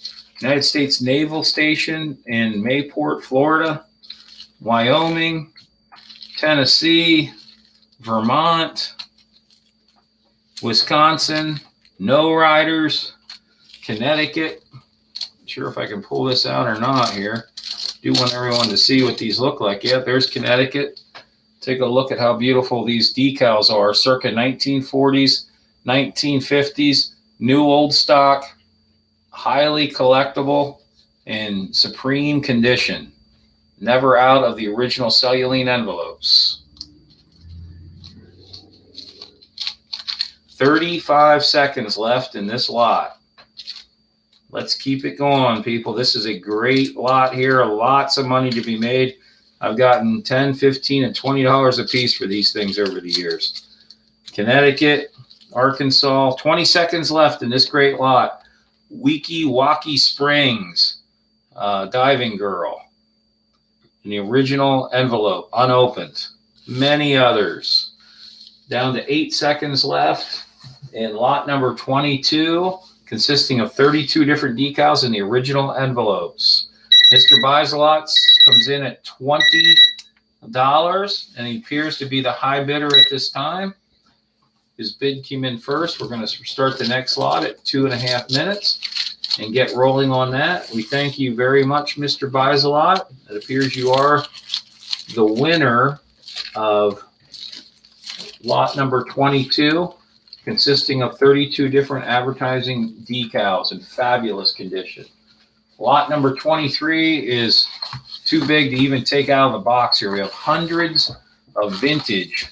United States Naval Station in Mayport, Florida, Wyoming, Tennessee, Vermont, Wisconsin, No Riders, Connecticut. Not sure if I can pull this out or not here. Do want everyone to see what these look like. Yeah, there's Connecticut. Take a look at how beautiful these decals are. Circa 1940s, 1950s, new old stock, highly collectible, in supreme condition. Never out of the original cellulene envelopes. 35 seconds left in this lot. Let's keep it going, people. This is a great lot here. Lots of money to be made. I've gotten $10, $15, and $20 a piece for these things over the years. Connecticut, Arkansas. 20 seconds left in this great lot. Weeki Springs, Diving Girl. In the original envelope, unopened. Many others. Down to 8 seconds left in lot number 22. Consisting of 32 different decals in the original envelopes. Mr. Buys a Lot comes in at $20, and he appears to be the high bidder at this time. His bid came in first. We're going to start the next lot at 2.5 minutes and get rolling on that. We thank you very much, Mr. Buys a Lot. It appears you are the winner of lot number 22. Consisting of 32 different advertising decals in fabulous condition. Lot number 23 is too big to even take out of the box here. We have hundreds of vintage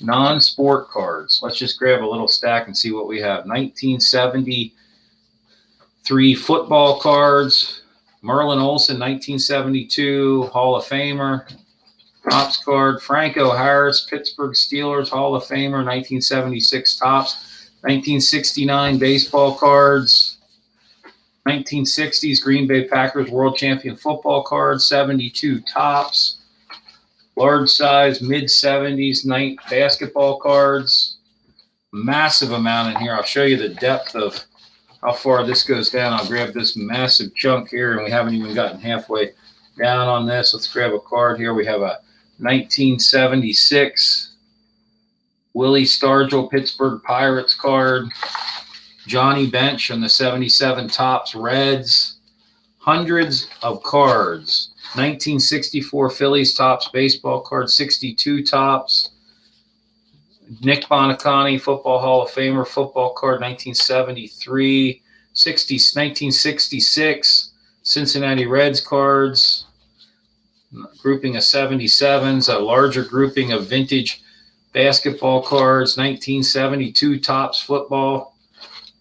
non-sport cards. Let's just grab a little stack and see what we have. 1973 football cards. Merlin Olsen, 1972 Hall of Famer. Topps card, Franco Harris, Pittsburgh Steelers Hall of Famer, 1976 Topps, 1969 baseball cards, 1960s Green Bay Packers World Champion football cards, 72 Topps, large size mid-70s night basketball cards, massive amount in here. I'll show you the depth of how far this goes down. I'll grab this massive chunk here, and we haven't even gotten halfway down on this. Let's grab a card here. We have a 1976 Willie Stargell Pittsburgh Pirates card. Johnny Bench on the 77 Topps Reds. Hundreds of cards. 1964 Phillies Topps baseball card. 62 Topps. Nick Bonicani, Football Hall of Famer, football card, 1973, 1966, Cincinnati Reds cards, grouping of 77s, a larger grouping of vintage basketball cards, 1972 Topps football.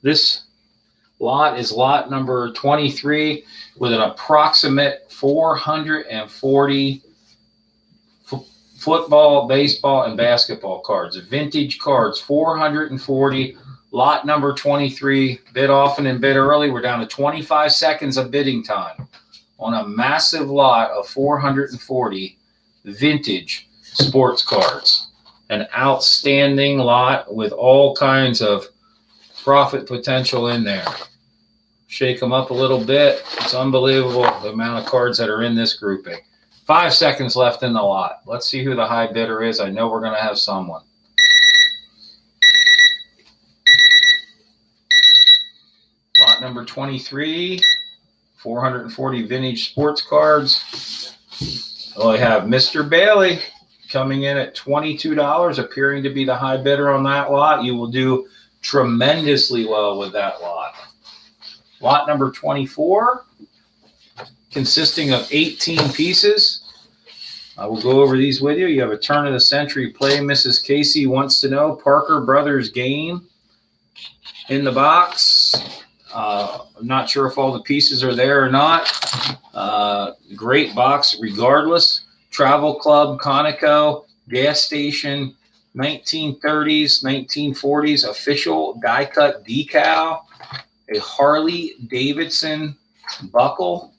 This lot is lot number 23 with an approximate 440 football, baseball, and basketball cards. Vintage cards, 440. Lot number 23. Bid often and bid early. We're down to 25 seconds of bidding time on a massive lot of 440 vintage sports cards. An outstanding lot with all kinds of profit potential in there. Shake them up a little bit. It's unbelievable the amount of cards that are in this grouping. 5 seconds left in the lot. Let's see who the high bidder is. I know we're going to have someone. Lot number 23, 440 vintage sports cards. Well, I have Mr. Bailey coming in at $22, appearing to be the high bidder on that lot. You will do tremendously well with that lot. Lot number 24. Consisting of 18 pieces. I will go over these with you. You have a turn of the century play. Mrs. Casey wants to know Parker Brothers game in the box. I'm not sure if all the pieces are there or not. Great box regardless. Travel Club, Conoco, gas station, 1930s, 1940s official die cut decal, a Harley Davidson buckle.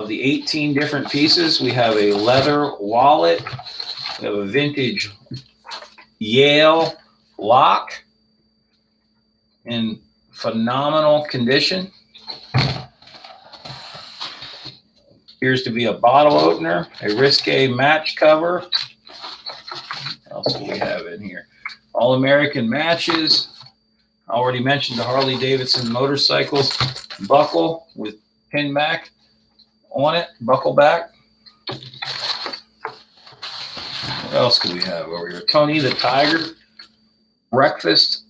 Of the 18 different pieces, we have a leather wallet. We have a vintage Yale lock in phenomenal condition. Appears to be a bottle opener, a risque match cover. What else do we have in here? All-American matches. I already mentioned the Harley Davidson motorcycles buckle with pin back on it, buckle back. What else do we have over here? Tony the Tiger breakfast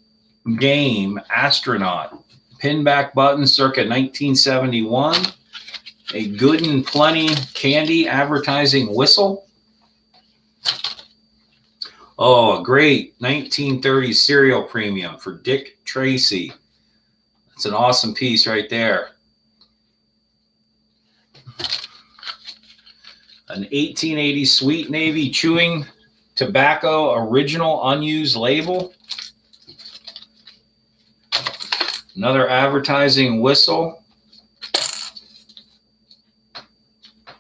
game astronaut pin back button circa 1971. A Good and Plenty candy advertising whistle. Oh, a great 1930s cereal premium for Dick Tracy. It's an awesome piece right there. An 1880 Sweet Navy chewing tobacco original unused label. Another advertising whistle.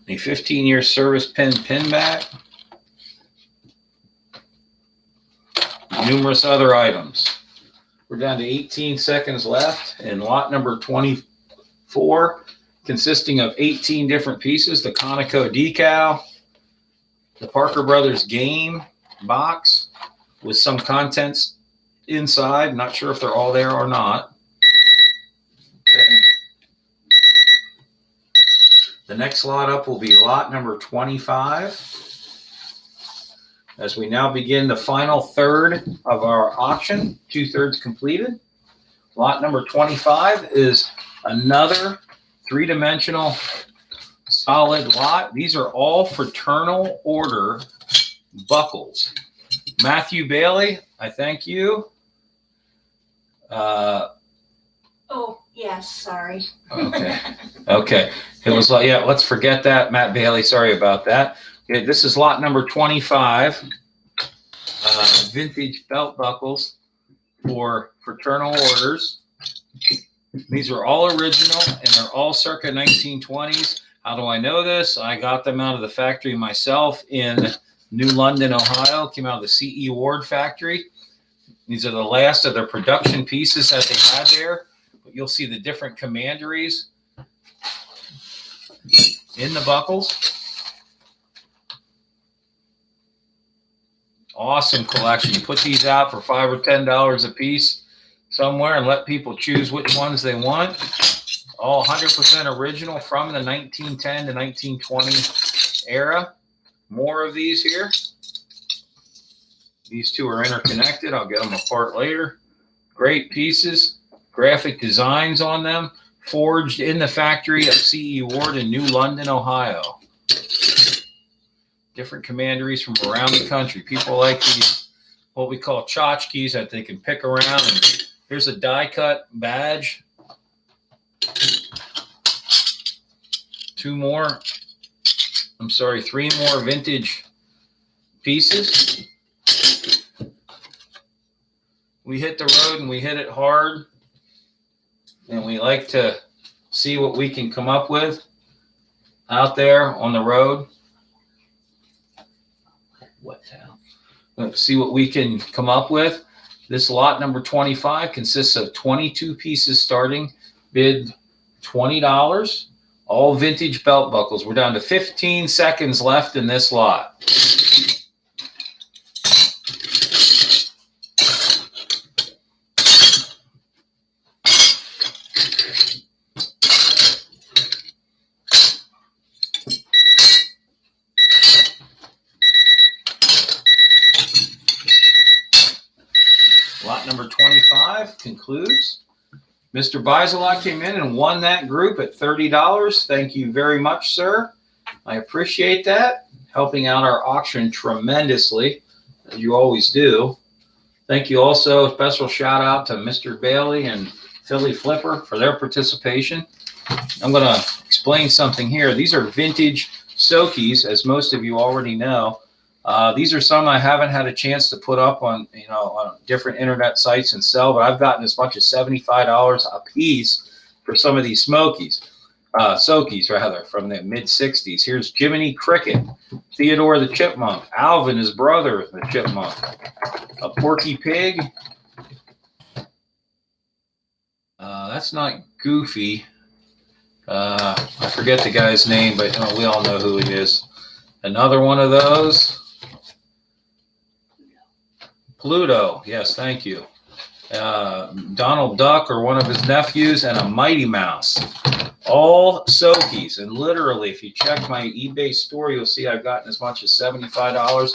A 15-year service pin back. Numerous other items. We're down to 18 seconds left in lot number 24, consisting of 18 different pieces. The Conoco decal, the Parker Brothers game box with some contents inside. Not sure if they're all there or not. Okay. The next lot up will be lot number 25. As we now begin the final third of our auction, 2/3 completed. Lot number 25 is another three-dimensional solid lot. These are all fraternal order buckles. Matthew Bailey, I thank you. Oh, yes, sorry. Okay. It was like, yeah, let's forget that. Matt Bailey, sorry about that. Okay, this is lot number 25. Vintage belt buckles for fraternal orders. These are all original and they're all circa 1920s. How do I know this? I got them out of the factory myself in New London, Ohio. Came out of the C.E. Ward factory. These are the last of their production pieces that they had there. But you'll see the different commanderies in the buckles. Awesome collection. You put these out for $5 or $10 a piece somewhere and let people choose which ones they want. All 100% original from the 1910 to 1920 era. More of these here. These two are interconnected. I'll get them apart later. Great pieces. Graphic designs on them. Forged in the factory of C.E. Ward in New London, Ohio. Different commanderies from around the country. People like these, what we call tchotchkes, that they can pick around. And here's a die cut badge. Three more vintage pieces. We hit the road and we hit it hard. And we like to see what we can come up with out there on the road. Let's see what we can come up with. This lot number 25 consists of 22 pieces starting, bid $20. All vintage belt buckles. We're down to 15 seconds left in this lot. Lot number 25 concludes. Mr. Biselot came in and won that group at $30. Thank you very much, sir. I appreciate that. Helping out our auction tremendously, as you always do. Thank you also. Special shout out to Mr. Bailey and Philly Flipper for their participation. I'm going to explain something here. These are vintage Sokies, as most of you already know. These are some I haven't had a chance to put up on, on different internet sites and sell, but I've gotten as much as $75 a piece for some of these Sokies from the mid 60s. Here's Jiminy Cricket, Theodore the Chipmunk, Alvin, his brother, the Chipmunk, a Porky Pig. That's not Goofy. I forget the guy's name, but we all know who he is. Another one of those. Pluto, yes, thank you. Donald Duck or one of his nephews, and a Mighty Mouse. All Sokies. And literally, if you check my eBay store, you'll see I've gotten as much as $75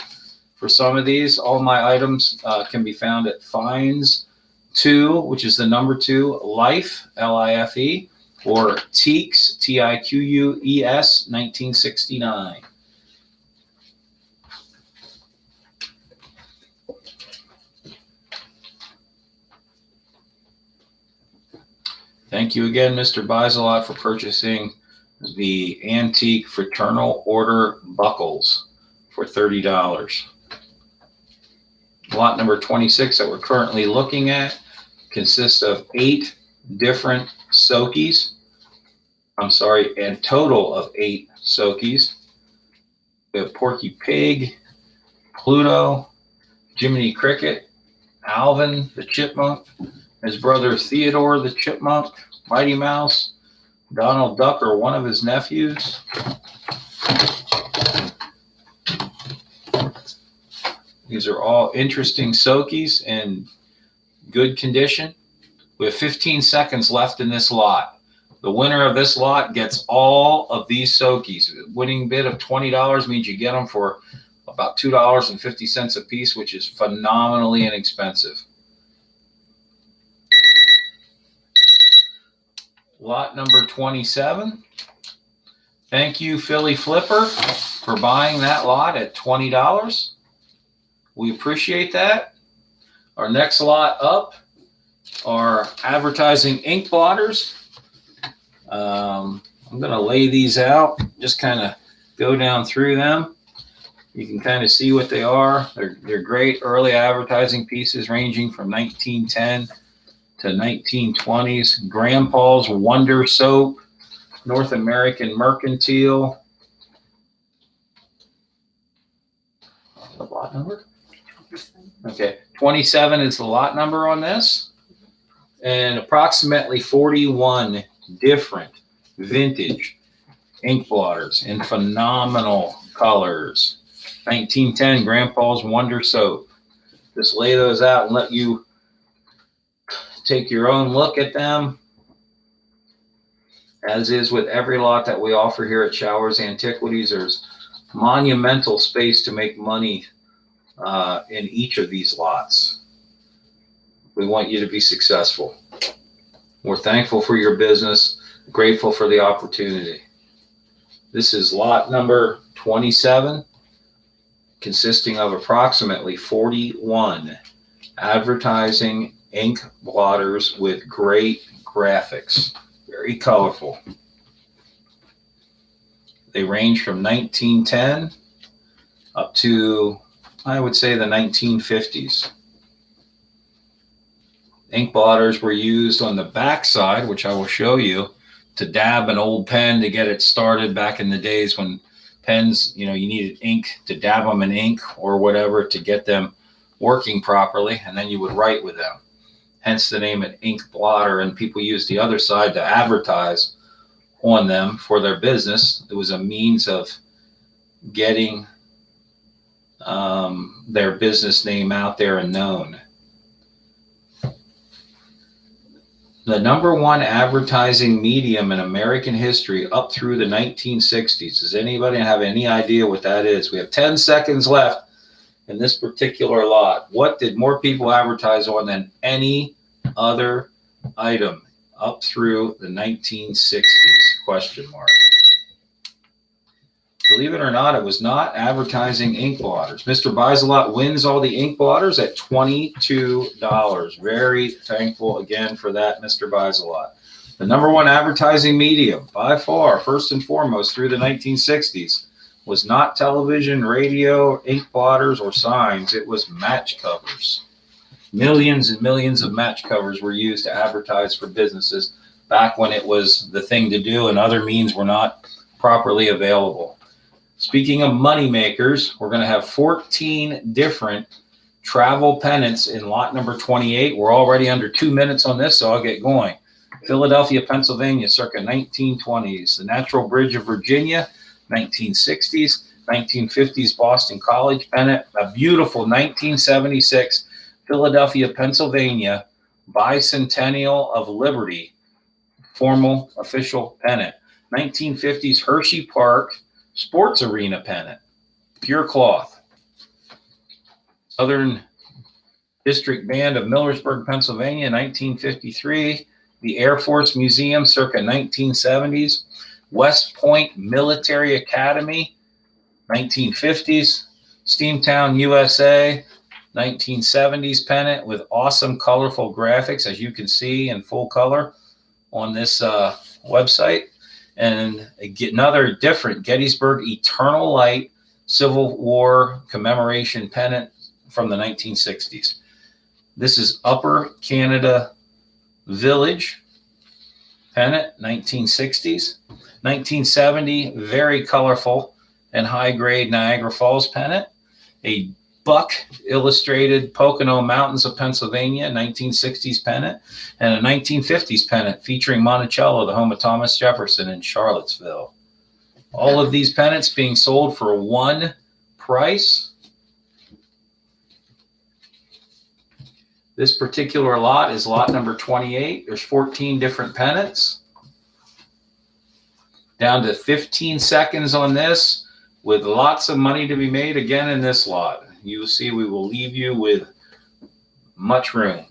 for some of these. All my items can be found at Finds2, which is the number 2, Life, L-I-F-E, or Tiques, T-I-Q-U-E-S, 1969. Thank you again, Mr. Biselot, for purchasing the antique fraternal order buckles for $30. Lot number 26 that we're currently looking at consists of 8 different Sokies. A total of 8 Sokies. We have Porky Pig, Pluto, Jiminy Cricket, Alvin the Chipmunk, his brother Theodore the Chipmunk, Mighty Mouse, Donald Duck or one of his nephews. These are all interesting Sokies in good condition. We have 15 seconds left in this lot. The winner of this lot gets all of these Sokies. Winning bid of $20 means you get them for about $2.50 a piece, which is phenomenally inexpensive. Lot number 27. Thank you, Philly Flipper, for buying that lot at $20. We appreciate that. Our next lot up are advertising ink blotters. I'm going to lay these out, just kind of go down through them. You can kind of see what they are. They're great early advertising pieces ranging from 1910 to 1920s. Grandpa's Wonder Soap, North American Mercantile. The lot number? Okay, 27 is the lot number on this, and approximately 41 different vintage ink blotters in phenomenal colors. 1910 Grandpa's Wonder Soap. Just lay those out and let you take your own look at them. As is with every lot that we offer here at Showers Antiquities, there's monumental space to make money in each of these lots. We want you to be successful. We're thankful for your business, grateful for the opportunity. This is lot number 27, consisting of approximately 41 advertising ink blotters with great graphics. Very colorful. They range from 1910 up to, I would say, the 1950s. Ink blotters were used on the back side, which I will show you, to dab an old pen to get it started back in the days when pens, you needed ink to dab them in ink or whatever to get them working properly, and then you would write with them. Hence the name an ink blotter, and people used the other side to advertise on them for their business. It was a means of getting their business name out there and known. The number one advertising medium in American history up through the 1960s. Does anybody have any idea what that is? We have 10 seconds left in this particular lot. What did more people advertise on than any other item up through the 1960s? Question mark. Believe it or not, it was not advertising ink blotters. Mr. Buys-A-Lot wins all the ink blotters at $22. Very thankful again for that, Mr. Buys-A-Lot. The number one advertising medium by far, first and foremost, through the 1960s was not television, radio, ink blotters, or signs. It was match covers. Millions and millions of match covers were used to advertise for businesses back when it was the thing to do and other means were not properly available. Speaking of money makers, we're going to have 14 different travel pennants in lot number 28. We're already under 2 minutes on this, so I'll get going. Philadelphia, Pennsylvania, circa 1920s. The Natural Bridge of Virginia, 1960s. 1950s Boston College pennant. A beautiful 1976 Philadelphia, Pennsylvania Bicentennial of Liberty formal official pennant. 1950s Hershey Park Sports Arena pennant, pure cloth. Southern District Band of Millersburg, Pennsylvania, 1953. The Air Force Museum, circa 1970s. West Point Military Academy, 1950s. Steamtown, USA, 1970s pennant with awesome colorful graphics, as you can see in full color on this website. And another different Gettysburg Eternal Light Civil War commemoration pennant from the 1960s. This is Upper Canada Village pennant, 1960s. 1970, very colorful and high-grade Niagara Falls pennant. A Buck Illustrated Pocono Mountains of Pennsylvania, 1960s pennant, and a 1950s pennant featuring Monticello, the home of Thomas Jefferson in Charlottesville. All of these pennants being sold for one price. This particular lot is lot number 28. There's 14 different pennants. Down to 15 seconds on this, with lots of money to be made again in this lot. You will see we will leave you with much room.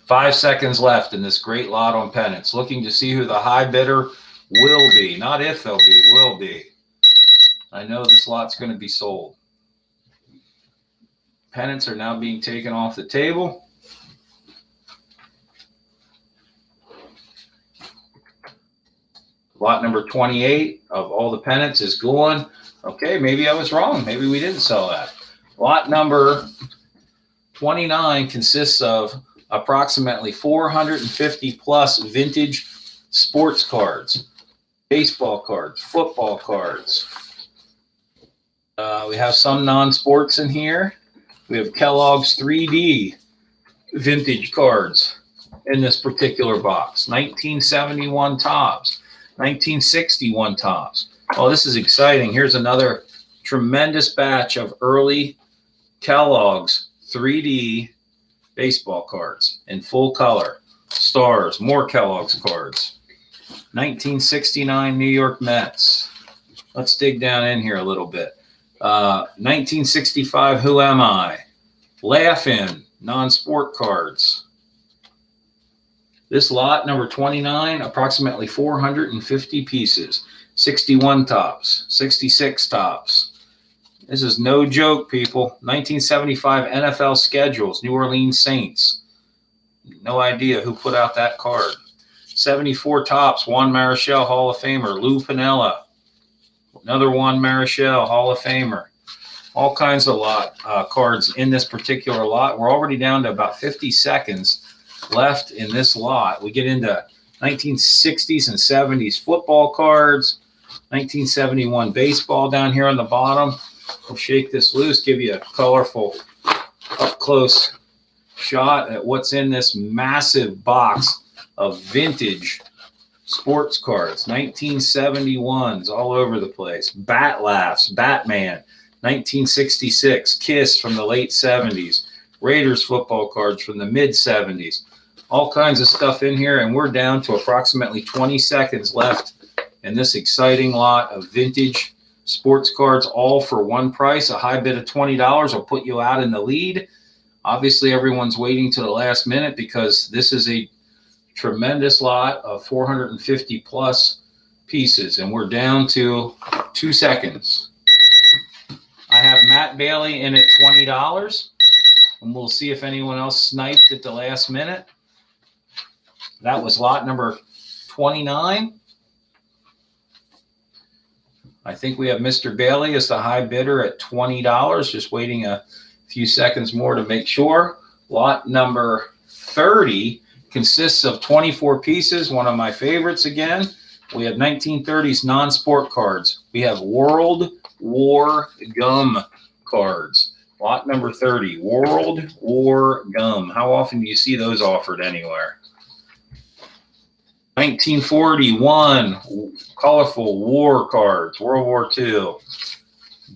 5 seconds left in this great lot on pennants. Looking to see who the high bidder will be. Not if they'll be, will be. I know this lot's going to be sold. Pennants are now being taken off the table. Lot number 28 of all the pennants is gone. Okay, maybe I was wrong. Maybe we didn't sell that. Lot number 29 consists of approximately 450 plus vintage sports cards, baseball cards, football cards, We have some non-sports in here. We have Kellogg's 3D vintage cards in this particular box. 1971 tops, 1961 tops. Oh, this is exciting. Here's another tremendous batch of early Kellogg's 3D baseball cards in full color. Stars, more Kellogg's cards. 1969 New York Mets. Let's dig down in here a little bit. 1965 Who Am I? Laugh-In, non-sport cards. This lot, number 29, approximately 450 pieces. 61 tops, 66 tops. This is no joke, people. 1975 NFL schedules, New Orleans Saints. No idea who put out that card. 74 tops, Juan Marichal, Hall of Famer. Lou Piniella, another Juan Marichal, Hall of Famer. All kinds of cards in this particular lot. We're already down to about 50 seconds left in this lot. We get into 1960s and 70s football cards, 1971 baseball down here on the bottom. We'll shake this loose, give you a colorful up-close shot at what's in this massive box of vintage sports cards. 1971s all over the place. Bat Laughs, Batman, 1966, Kiss from the late 70s, Raiders football cards from the mid-70s. All kinds of stuff in here, and we're down to approximately 20 seconds left in this exciting lot of vintage sports cards, all for one price. A high bid of $20 will put you out in the lead. Obviously, everyone's waiting to the last minute because this is a tremendous lot of 450 plus pieces, and we're down to 2 seconds. I have Matt Bailey in at $20, and we'll see if anyone else sniped at the last minute. That was lot number 29. I think we have Mr. Bailey as the high bidder at $20, just waiting a few seconds more to make sure. Lot number 30 consists of 24 pieces, one of my favorites again. We have 1930s non-sport cards. We have World War Gum cards. Lot number 30, World War Gum. How often do you see those offered anywhere? 1941, colorful war cards, World War II.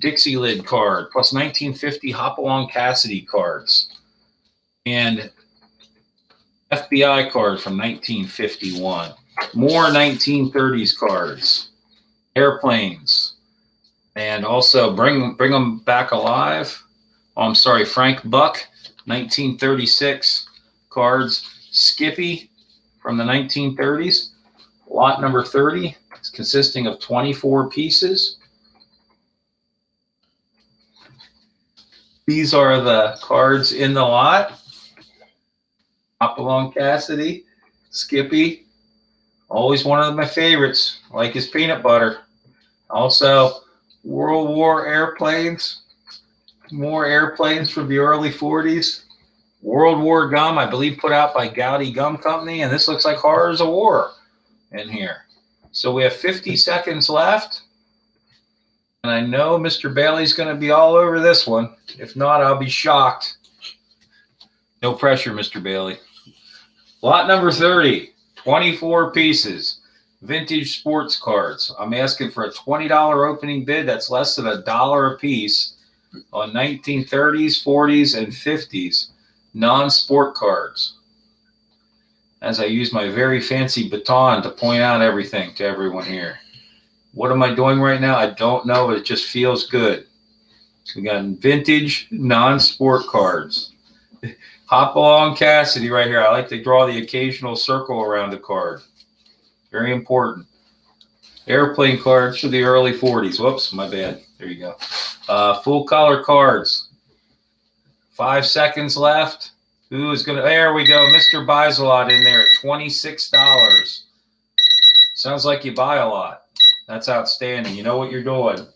Dixie lid card, plus 1950 Hopalong Cassidy cards. And FBI card from 1951. More 1930s cards. Airplanes. And also Bring Them Back Alive. Oh, I'm sorry, Frank Buck, 1936 cards. Skippy from the 1930s. Lot number 30. It's consisting of 24 pieces. These are the cards in the lot. Hopalong Cassidy, Skippy, always one of my favorites, like his peanut butter. Also, World War airplanes, more airplanes from the early 40s. World War Gum, I believe put out by Gowdy Gum Company, and this looks like Horrors of War in here. So we have 50 seconds left, and I know Mr. Bailey's going to be all over this one. If not, I'll be shocked. No pressure, Mr. Bailey. Lot number 30, 24 pieces, vintage sports cards. I'm asking for a $20 opening bid. That's less than $1 a piece on 1930s, 40s, and 50s non-sport cards. As I use my very fancy baton to point out everything to everyone here. What am I doing right now? I don't know, but it just feels good. We got vintage non-sport cards. Hopalong Cassidy right here. I like to draw the occasional circle around the card. Very important. Airplane cards for the early 40s. Whoops, my bad. There you go. Full color cards. 5 seconds left. Who is going to? There we go. Mr. Buys a Lot in there at $26. Sounds like you buy a lot. That's outstanding. You know what you're doing.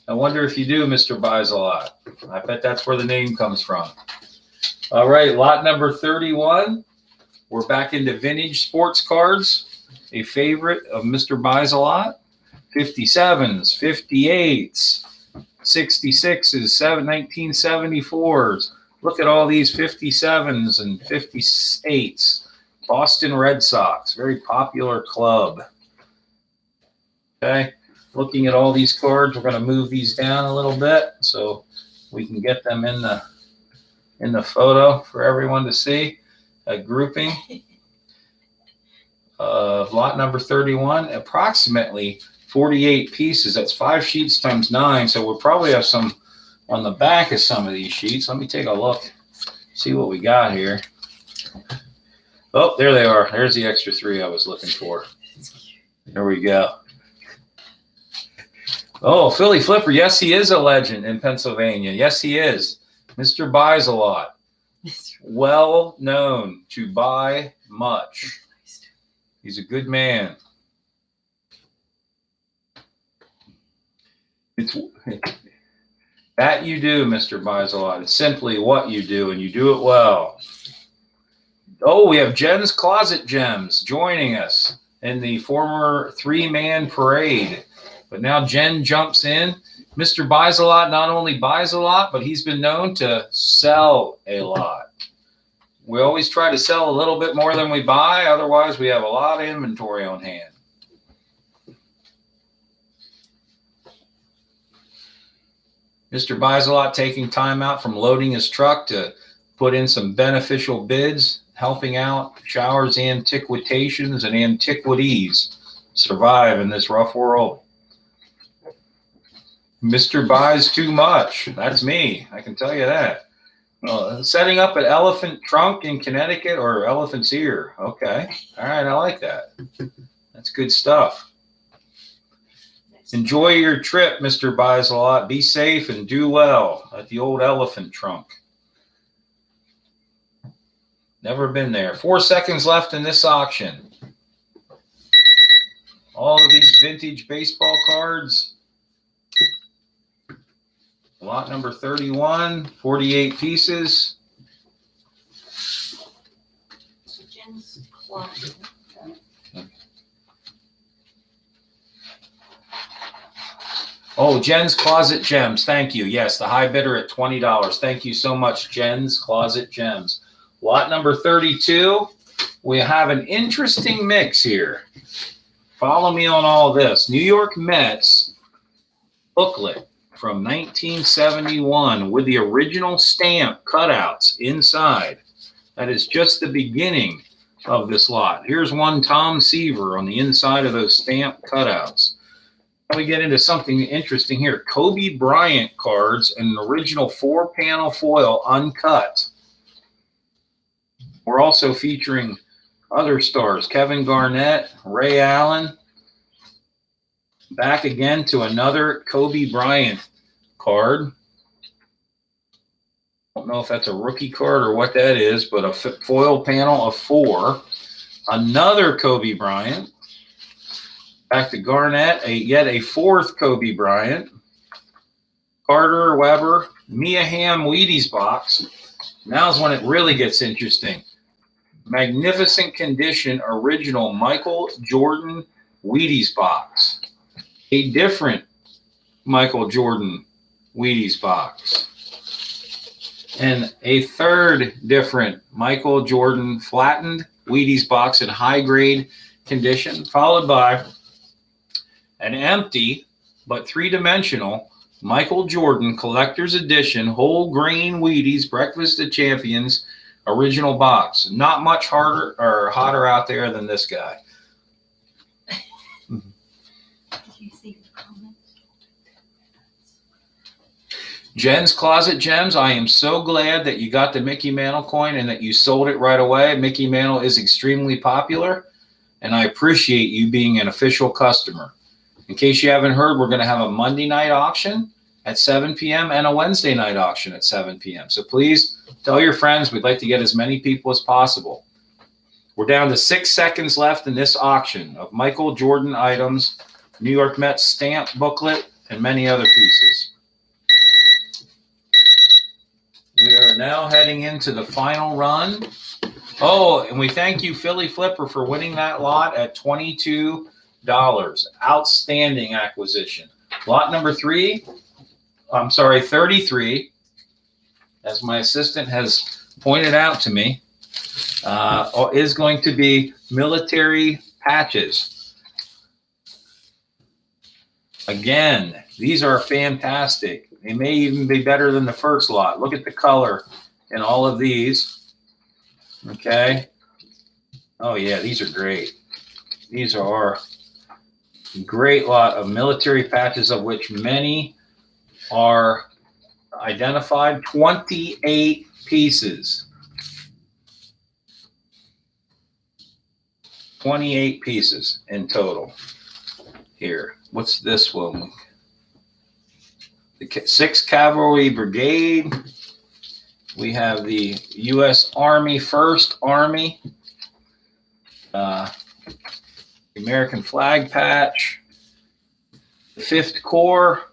I wonder if you do, Mr. Buys a Lot. I bet that's where the name comes from. All right, lot number 31. We're back into vintage sports cards, a favorite of Mr. Buys a Lot. 57s, 58s, 66s, 1974s. Look at all these 57s and 58s. Boston Red Sox, very popular club. Okay, looking at all these cards, we're going to move these down a little bit so we can get them in the photo for everyone to see. A grouping of lot number 31, approximately 48 pieces. That's 5 sheets times 9. So we'll probably have some on the back of some of these sheets. Let me take a look, see what we got here. Oh, there they are. There's the extra 3 I was looking for. There we go. Oh, Philly Flipper. Yes, he is a legend in Pennsylvania. Yes, he is. Mr. Buys a Lot. Well known to buy much. He's a good man. It's that you do, Mr. Buys a Lot. It's simply what you do, and you do it well. Oh, we have Jen's Closet Gems joining us in the former 3-man parade. But now Jen jumps in. Mr. Buys a Lot not only buys a lot, but he's been known to sell a lot. We always try to sell a little bit more than we buy. Otherwise, we have a lot of inventory on hand. Mr. Buys a Lot taking time out from loading his truck to put in some beneficial bids, helping out Showers Antiquitations and Antiquities survive in this rough world. Mr. Buys Too Much. That's me. I can tell you that. Setting up an elephant trunk in Connecticut or elephant's ear. Okay. All right. I like that. That's good stuff. Enjoy your trip, Mr. Buys a Lot. Be safe and do well at the old elephant trunk. Never been there. 4 seconds left in this auction. All of these vintage baseball cards. Lot number 31, 48 pieces. So Jen's Closet. Oh, Jen's Closet Gems. Thank you. Yes, the high bidder at $20. Thank you so much, Jen's Closet Gems. Lot number 32. We have an interesting mix here. Follow me on all this. New York Mets booklet from 1971 with the original stamp cutouts inside. That is just the beginning of this lot. Here's one Tom Seaver on the inside of those stamp cutouts. Now we get into something interesting here. Kobe Bryant cards and an original 4-panel foil uncut. We're also featuring other stars, Kevin Garnett, Ray Allen. Back again to another Kobe Bryant card. I don't know if that's a rookie card or what that is, but a foil panel of 4. Another Kobe Bryant. Back to Garnett, yet a 4th Kobe Bryant. Carter, Weber, Mia Hamm Wheaties box. Now's when it really gets interesting. Magnificent condition, original Michael Jordan Wheaties box. A different Michael Jordan Wheaties box. And a 3rd different Michael Jordan flattened Wheaties box in high grade condition, followed by an empty but 3-dimensional Michael Jordan Collector's Edition whole grain Wheaties Breakfast of Champions original box. Not much harder or hotter out there than this guy. Did you see the comments? Jen's Closet Gems, I am so glad that you got the Mickey Mantle coin and that you sold it right away. Mickey Mantle is extremely popular, and I appreciate you being an official customer. In case you haven't heard, we're going to have a Monday night auction at 7 p.m. and a Wednesday night auction at 7 p.m. So please tell your friends. We'd like to get as many people as possible. We're down to 6 seconds left in this auction of Michael Jordan items, New York Mets stamp booklet, and many other pieces. We are now heading into the final run. Oh, and we thank you, Philly Flipper, for winning that lot at 22 Outstanding acquisition. Lot number 33, as my assistant has pointed out to me, is going to be military patches. Again, these are fantastic. They may even be better than the first lot. Look at the color in all of these. Okay. Oh yeah, these are great. These are a great lot of military patches, of which many are identified. 28 pieces. 28 pieces in total. Here, what's this one? The 6th Cavalry Brigade. We have the U.S. Army, 1st Army, American flag patch, the 5th Corps,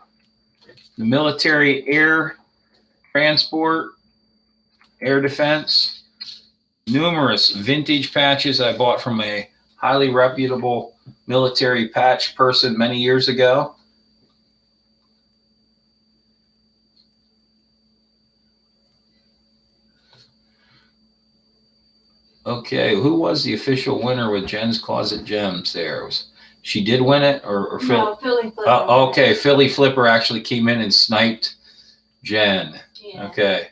the military air transport, air defense, numerous vintage patches I bought from a highly reputable military patch person many years ago. Okay, who was the official winner with Jen's Closet Gems there? She did win it, or Phil? No, Philly Flipper. Okay, Philly Flipper actually came in and sniped Jen. Yeah. Okay.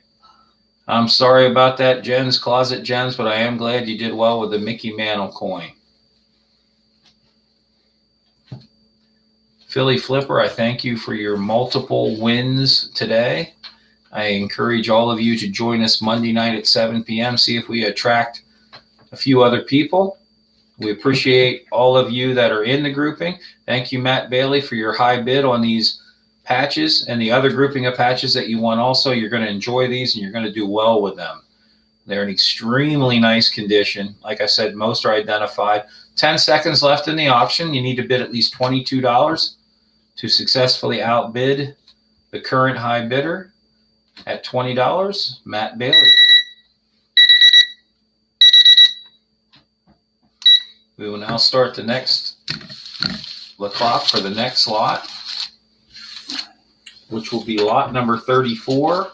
I'm sorry about that, Jen's Closet Gems, but I am glad you did well with the Mickey Mantle coin. Philly Flipper, I thank you for your multiple wins today. I encourage all of you to join us Monday night at 7 p.m. See if we attract a few other people. We appreciate all of you that are in the grouping. Thank you, Matt Bailey, for your high bid on these patches and the other grouping of patches that you won also. You're going to enjoy these and you're going to do well with them. They're in extremely nice condition. Like I said, most are identified. 10 seconds left in the auction. You need to bid at least $22 to successfully outbid the current high bidder at $20, Matt Bailey. We will now start the clock for the next lot, which will be lot number 34.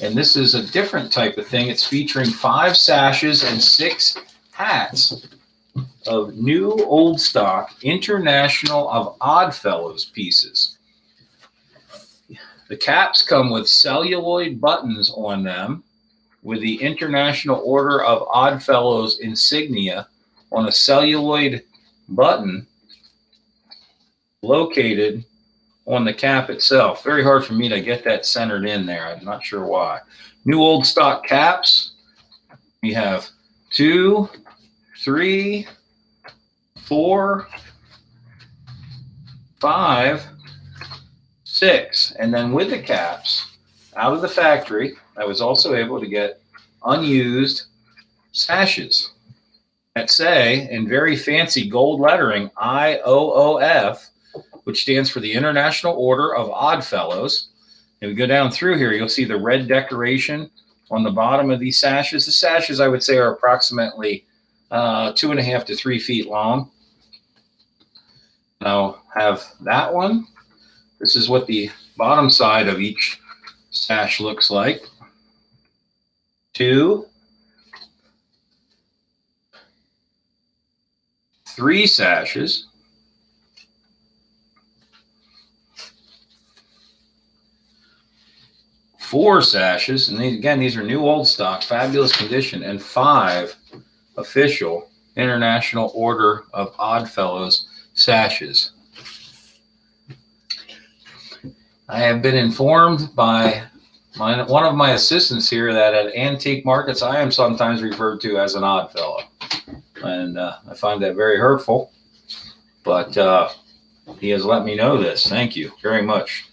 And this is a different type of thing. It's featuring 5 sashes and 6 hats of new old stock International of Oddfellows pieces. The caps come with celluloid buttons on them with the International Order of Oddfellows insignia on a celluloid button located on the cap itself. Very hard for me to get that centered in there. I'm not sure why. New old stock caps. We have 2, 3, 4, 5, 6. And then with the caps out of the factory, I was also able to get unused sashes that say in very fancy gold lettering IOOF, which stands for the International Order of Oddfellows. And we go down through here, you'll see the red decoration on the bottom of these sashes. The sashes, I would say, are approximately 2.5 to 3 feet long. I'll have that one. This is what the bottom side of each sash looks like. 2, 3 sashes. 4 sashes, and these are new old stock, fabulous condition, and 5 official International Order of Oddfellows sashes. I have been informed by one of my assistants here that at antique markets, I am sometimes referred to as an odd fellow. And I find that very hurtful, but he has let me know this. Thank you very much.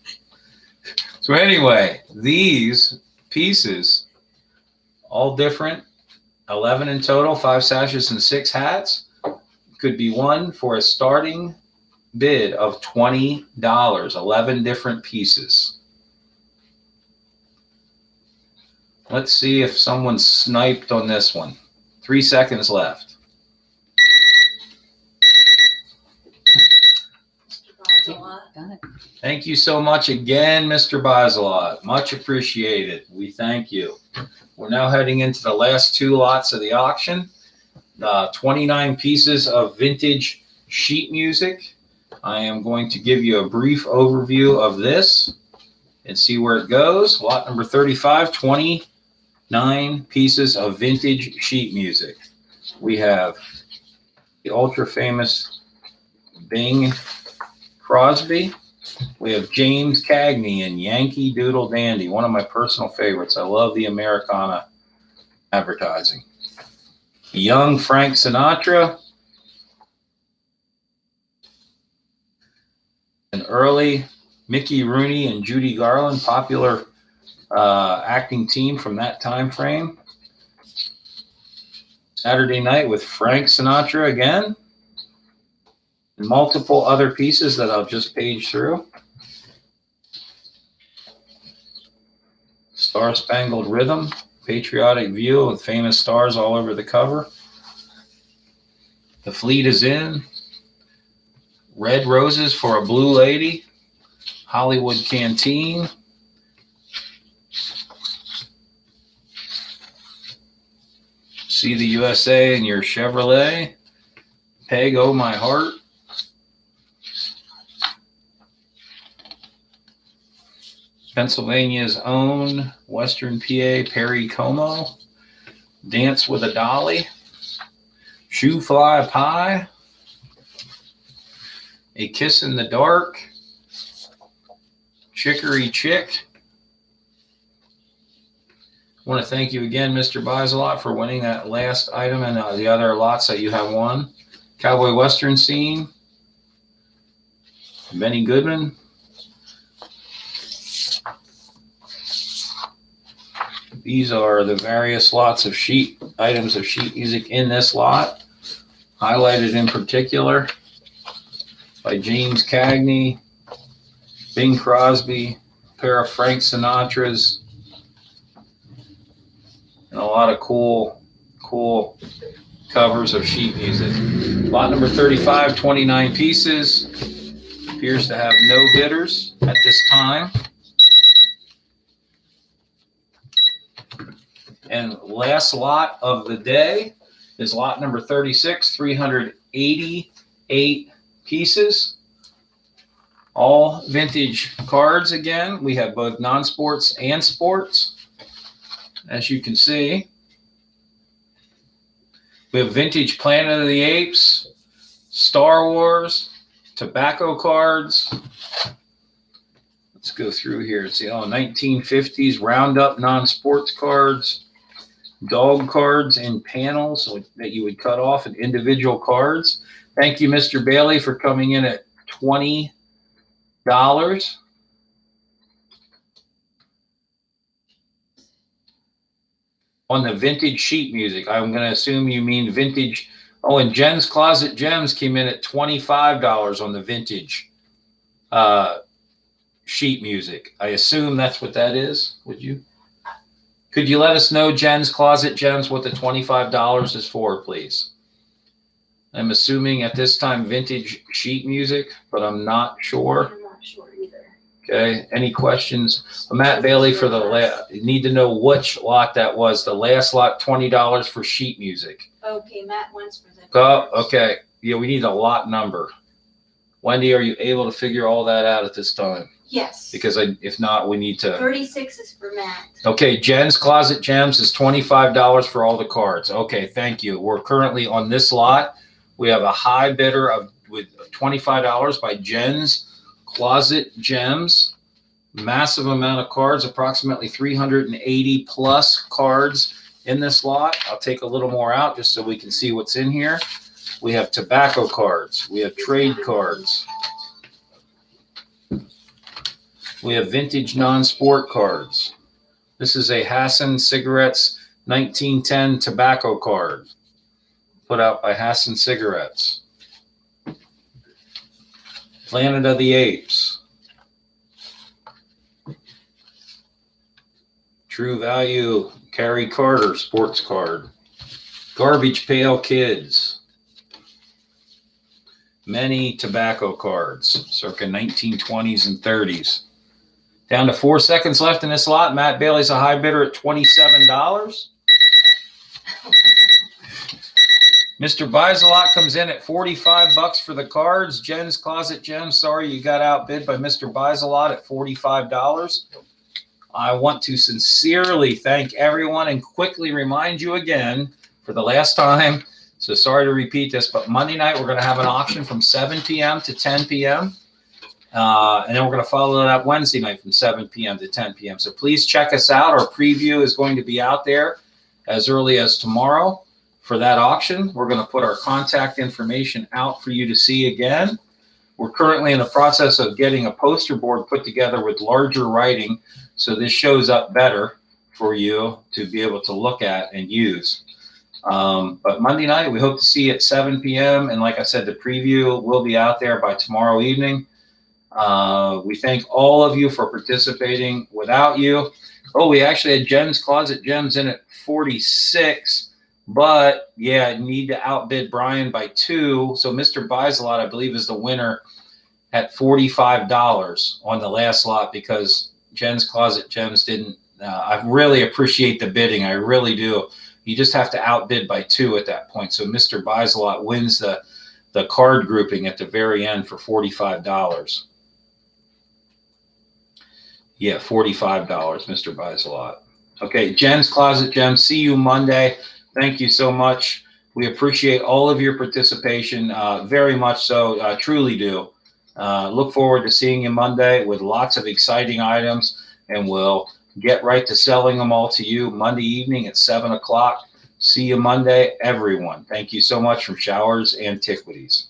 So anyway, these pieces, all different, 11 in total, 5 sashes and 6 hats, could be won for a starting bid of $20, 11 different pieces. Let's see if someone sniped on this one. 3 seconds left. got it. Thank you so much again, Mr. Biselot. Much appreciated. We thank you. We're now heading into the last two lots of the auction. 29 pieces of vintage sheet music. I am going to give you a brief overview of this and see where it goes. Lot number 35, 29 pieces of vintage sheet music. We have the ultra famous Bing Crosby. We have James Cagney and Yankee Doodle Dandy, one of my personal favorites. I love the Americana advertising. Young Frank Sinatra. An early Mickey Rooney and Judy Garland, popular acting team from that time frame. Saturday Night with Frank Sinatra again. And multiple other pieces that I'll just page through. Star Spangled Rhythm, patriotic view with famous stars all over the cover. The Fleet is In. Red Roses for a Blue Lady. Hollywood Canteen. See the USA in your Chevrolet. Peg, Oh My Heart. Pennsylvania's own Western PA Perry Como. Dance with a Dolly. Shoe Fly Pie. A Kiss in the Dark. Chicory Chick. I want to thank you again, Mr. Biselot, for winning that last item and the other lots that you have won. Cowboy Western Scene. Benny Goodman. These are the various lots of items of sheet music in this lot, highlighted in particular by James Cagney, Bing Crosby, a pair of Frank Sinatra's, and a lot of cool covers of sheet music. Lot number 35, 29 pieces. Appears to have no bidders at this time. And last lot of the day is lot number 36, 388 pieces. All vintage cards again. We have both non-sports and sports. As you can see, we have vintage Planet of the Apes, Star Wars, tobacco cards. Let's go through here. See, 1950s Roundup non-sports cards. Dog cards and panels that you would cut off in individual cards. Thank you, Mr. Bailey, for coming in at $20. On the vintage sheet music. I'm going to assume you mean vintage. Oh, and Jen's Closet Gems came in at $25 on the vintage sheet music. I assume that's what that is. Would you? Could you let us know, Jen's Closet Gems, what the $25 is for, please? I'm assuming at this time vintage sheet music, but I'm not sure. I'm not sure either. Okay. Any questions? Matt Bailey for the need to know which lot that was. The last lot, $20 for sheet music. Okay, Matt wants for the. Oh, okay. Yeah, we need a lot number. Wendy, are you able to figure all that out at this time? Yes. Because if not, we need to. 36 is for Matt. Okay, Jen's Closet Gems is $25 for all the cards. Okay, thank you. We're currently on this lot. We have a high bidder with $25 by Jen's Closet Gems. Massive amount of cards, approximately 380 plus cards in this lot. I'll take a little more out just so we can see what's in here. We have tobacco cards. We have trade cards. We have vintage non-sport cards. This is a Hassan Cigarettes 1910 tobacco card put out by Hassan Cigarettes. Planet of the Apes. True Value Carrie Carter sports card. Garbage Pail Kids. Many tobacco cards, circa 1920s and 30s. Down to 4 seconds left in this lot. Matt Bailey's a high bidder at $27. Mr. Buys a Lot comes in at $45 for the cards. Jen's Closet Gems, sorry you got outbid by Mr. Buys a Lot at $45. I want to sincerely thank everyone and quickly remind you again for the last time, so sorry to repeat this, but Monday night we're going to have an auction from 7 p.m. to 10 p.m. And then we're going to follow that Wednesday night from 7 p.m. to 10 p.m. So please check us out. Our preview is going to be out there as early as tomorrow for that auction. We're going to put our contact information out for you to see again. We're currently in the process of getting a poster board put together with larger writing, so this shows up better for you to be able to look at and use. But Monday night, we hope to see you at 7 p.m. And like I said, the preview will be out there by tomorrow evening. We thank all of you for participating. Without you, we actually had Jen's Closet Gems in at 46. But yeah, need to outbid Brian by 2. So Mr. Buys a Lot, I believe, is the winner at $45 on the last lot because Jen's Closet Gems didn't. I really appreciate the bidding. I really do. You just have to outbid by 2 at that point. So Mr. Buys a Lot wins the card grouping at the very end for $45. Yeah, $45, Mr. Buys a Lot. Okay, Jen's Closet Gems. See you Monday. Thank you so much. We appreciate all of your participation, very much so, truly do. Look forward to seeing you Monday with lots of exciting items, and we'll get right to selling them all to you Monday evening at 7 o'clock. See you Monday, everyone. Thank you so much from Showers Antiquities.